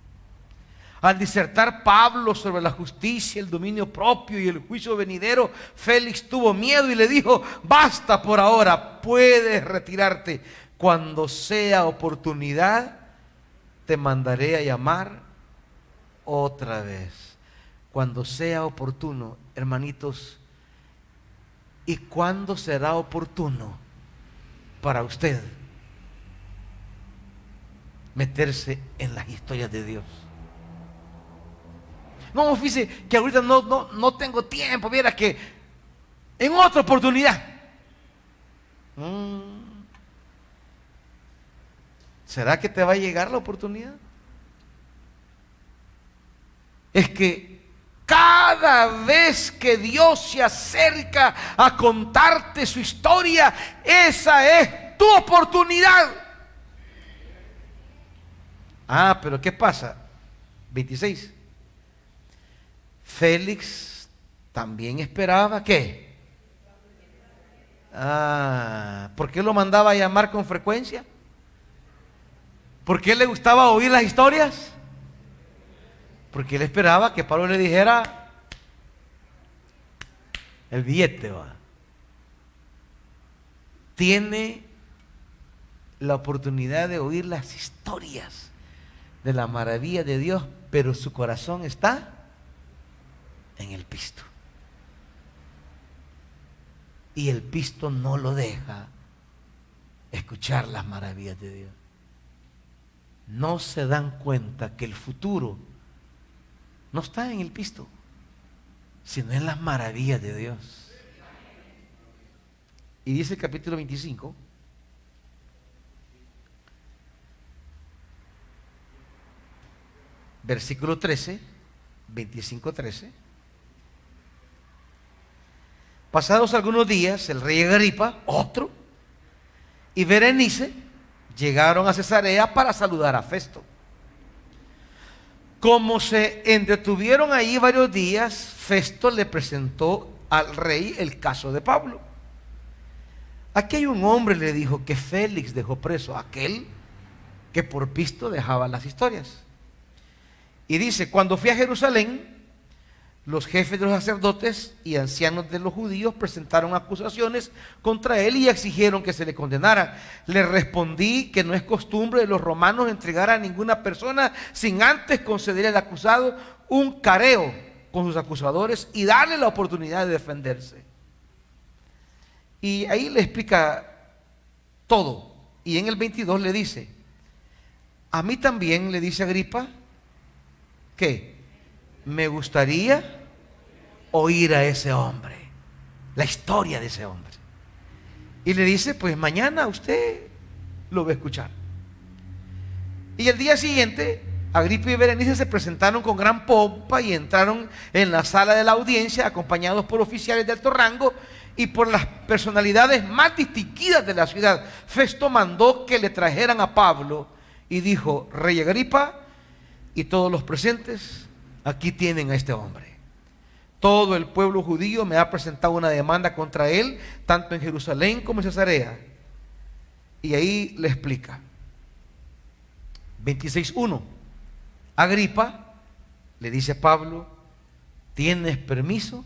Al disertar Pablo sobre la justicia, el dominio propio y el juicio venidero, Félix tuvo miedo y le dijo: basta por ahora, puedes retirarte. Cuando sea oportunidad, te mandaré a llamar otra vez. Cuando sea oportuno, hermanitos. ¿Y cuándo será oportuno para usted meterse en las historias de Dios? No, fíjese que ahorita no tengo tiempo. Viera que en otra oportunidad. ¿Será que te va a llegar la oportunidad? Es que cada vez que Dios se acerca a contarte su historia, esa es tu oportunidad. Pero ¿qué pasa? 26. Félix también esperaba ¿qué? ¿Por qué lo mandaba a llamar con frecuencia? ¿Por qué le gustaba oír las historias? Porque él esperaba que Pablo le dijera el billete, va. Tiene la oportunidad de oír las historias de la maravilla de Dios, pero su corazón está en el pisto. Y el pisto no lo deja escuchar las maravillas de Dios. No se dan cuenta que el futuro no está en el pisto, sino en las maravillas de Dios. Y dice el capítulo 25, versículo 13, 25-13. Pasados algunos días, el rey Agripa, otro, y Berenice llegaron a Cesarea para saludar a Festo. Como se entretuvieron allí varios días, Festo le presentó al rey el caso de Pablo. Aquí hay un hombre, le dijo, que Félix dejó preso, aquel que por pisto dejaba las historias. Y dice: cuando fui a Jerusalén, Los jefes de los sacerdotes y ancianos de los judíos presentaron acusaciones contra él y exigieron que se le condenara. Le respondí que no es costumbre de los romanos entregar a ninguna persona sin antes conceder al acusado un careo con sus acusadores y darle la oportunidad de defenderse. Y ahí le explica todo. Y en el 22 le dice: a mí también, le dice Agripa, ¿qué? Me gustaría oír a ese hombre, la historia de ese hombre. Y le dice: pues mañana usted lo va a escuchar. Y el día siguiente, Agripa y Berenice se presentaron con gran pompa y entraron en la sala de la audiencia acompañados por oficiales de alto rango y por las personalidades más distinguidas de la ciudad. Festo mandó que le trajeran a Pablo y dijo: Rey Agripa y todos los presentes, aquí tienen a este hombre. Todo el pueblo judío me ha presentado una demanda contra él, tanto en Jerusalén como en Cesarea. Y ahí le explica. 26:1. Agripa le dice a Pablo: ¿tienes permiso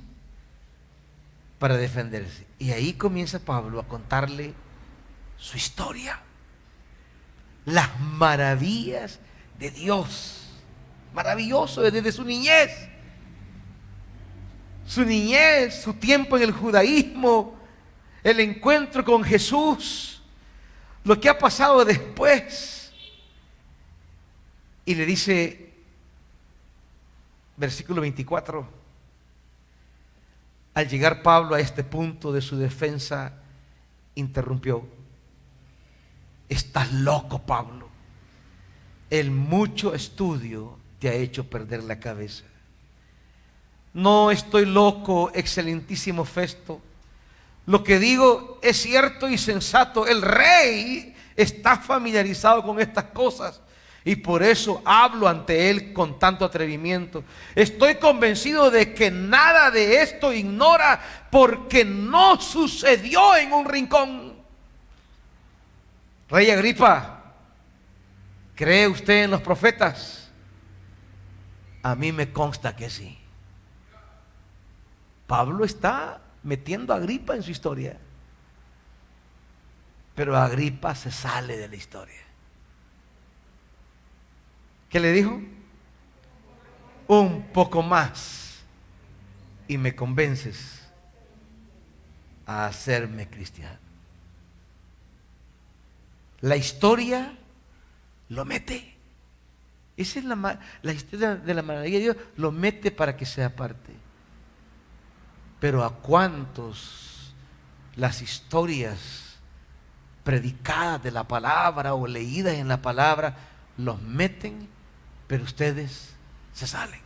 para defenderse? Y ahí comienza Pablo a contarle su historia, las maravillas de Dios. Maravilloso desde su niñez, su tiempo en el judaísmo, el encuentro con Jesús, lo que ha pasado después. Y le dice, versículo 24, al llegar Pablo a este punto de su defensa, interrumpió: estás loco, Pablo, el mucho estudio te ha hecho perder la cabeza. No estoy loco, excelentísimo Festo. Lo que digo es cierto y sensato. El rey está familiarizado con estas cosas y por eso hablo ante él con tanto atrevimiento. Estoy convencido de que nada de esto ignora, porque no sucedió en un rincón. Rey Agripa, ¿cree usted en los profetas? A mí me consta que sí. Pablo está metiendo a Agripa en su historia, pero Agripa se sale de la historia. ¿Qué le dijo? Un poco más y me convences a hacerme cristiano. La historia lo mete. Esa es la historia de la maravilla de Dios, lo mete para que sea parte. Pero ¿a cuántos las historias predicadas de la palabra o leídas en la palabra los meten, pero ustedes se salen?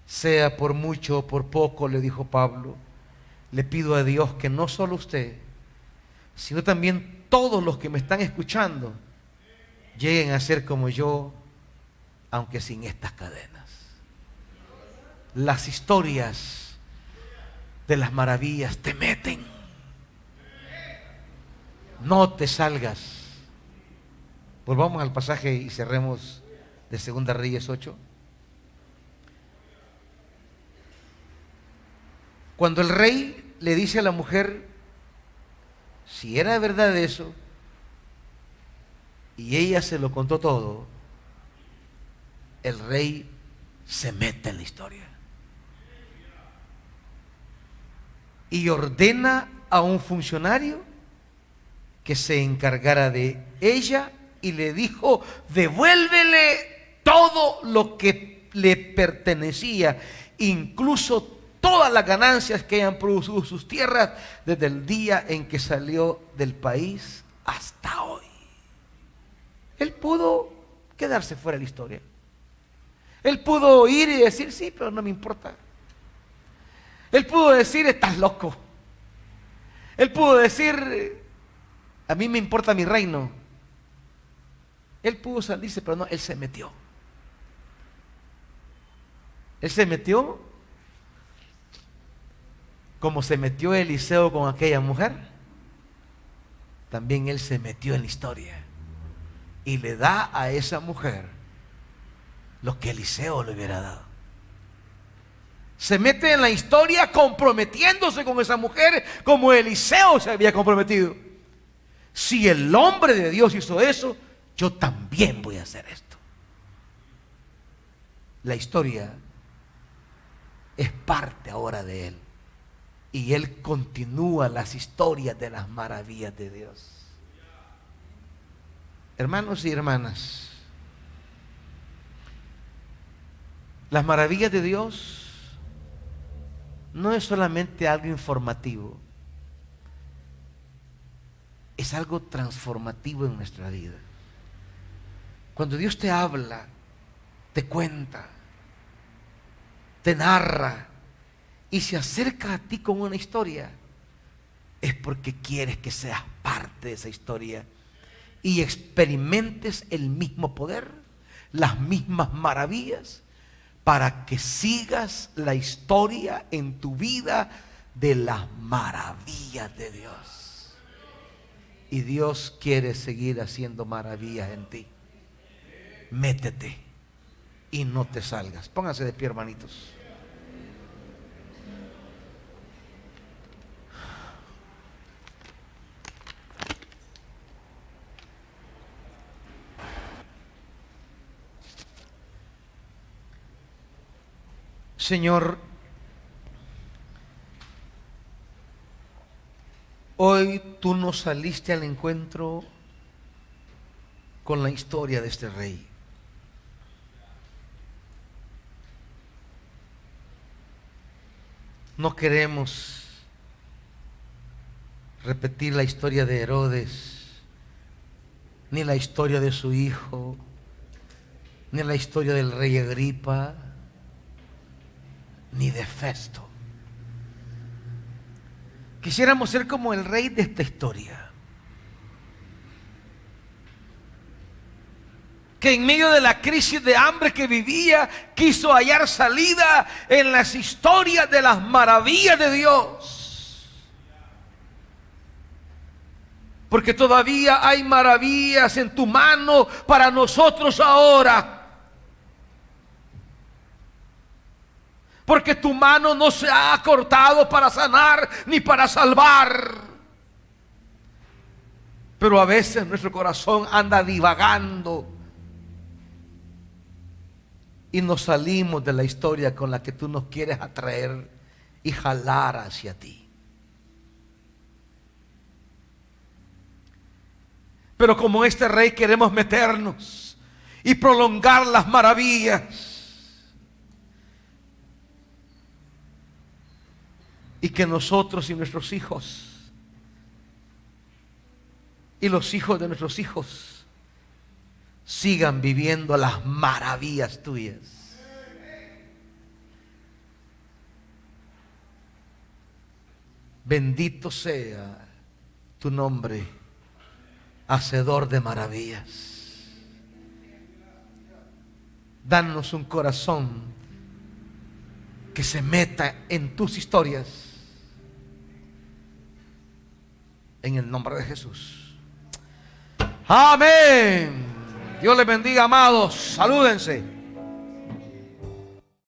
Sea por mucho o por poco, le dijo Pablo, le pido a Dios que no solo usted, sino también todos los que me están escuchando lleguen a ser como yo, aunque sin estas cadenas. Las historias de las maravillas te meten. No te salgas. Volvamos al pasaje y cerremos de Segunda Reyes 8. Cuando el rey le dice a la mujer si era verdad eso, y ella se lo contó todo, el rey se mete en la historia y ordena a un funcionario que se encargara de ella y le dijo: devuélvele todo lo que le pertenecía, incluso todas las ganancias que hayan producido sus tierras desde el día en que salió del país hasta hoy. Él pudo quedarse fuera de la historia. Él pudo ir y decir: sí, pero no me importa. Él pudo decir: estás loco. Él pudo decir: a mí me importa mi reino. Él pudo salirse, pero no, él se metió. Él se metió como se metió Eliseo con aquella mujer. También él se metió en la historia y le da a esa mujer lo que Eliseo le hubiera dado. Se mete en la historia comprometiéndose con esa mujer como Eliseo se había comprometido. Si el hombre de Dios hizo eso, yo también voy a hacer esto. La historia es parte ahora de él. Y él continúa las historias de las maravillas de Dios. Hermanos y hermanas, las maravillas de Dios no es solamente algo informativo, es algo transformativo en nuestra vida. Cuando Dios te habla, te cuenta, te narra y se acerca a ti con una historia, es porque quieres que seas parte de esa historia y experimentes el mismo poder, las mismas maravillas, para que sigas la historia en tu vida de las maravillas de Dios. Y Dios quiere seguir haciendo maravillas en ti. Métete y no te salgas. Pónganse de pie, hermanitos. Señor, hoy tú nos saliste al encuentro con la historia de este rey. No queremos repetir la historia de Herodes, ni la historia de su hijo, ni la historia del rey Agripa, ni de Festo. Quisiéramos ser como el rey de esta historia, que en medio de la crisis de hambre que vivía, quiso hallar salida en las historias de las maravillas de Dios. Porque todavía hay maravillas en tu mano para nosotros ahora. Porque tu mano no se ha cortado para sanar ni para salvar. Pero a veces nuestro corazón anda divagando y nos salimos de la historia con la que tú nos quieres atraer y jalar hacia ti. Pero como este rey queremos meternos y prolongar las maravillas. Y que nosotros y nuestros hijos y los hijos de nuestros hijos sigan viviendo las maravillas tuyas. Bendito sea tu nombre, hacedor de maravillas. Danos un corazón que se meta en tus historias. En el nombre de Jesús. Amén. Dios les bendiga, amados. Salúdense.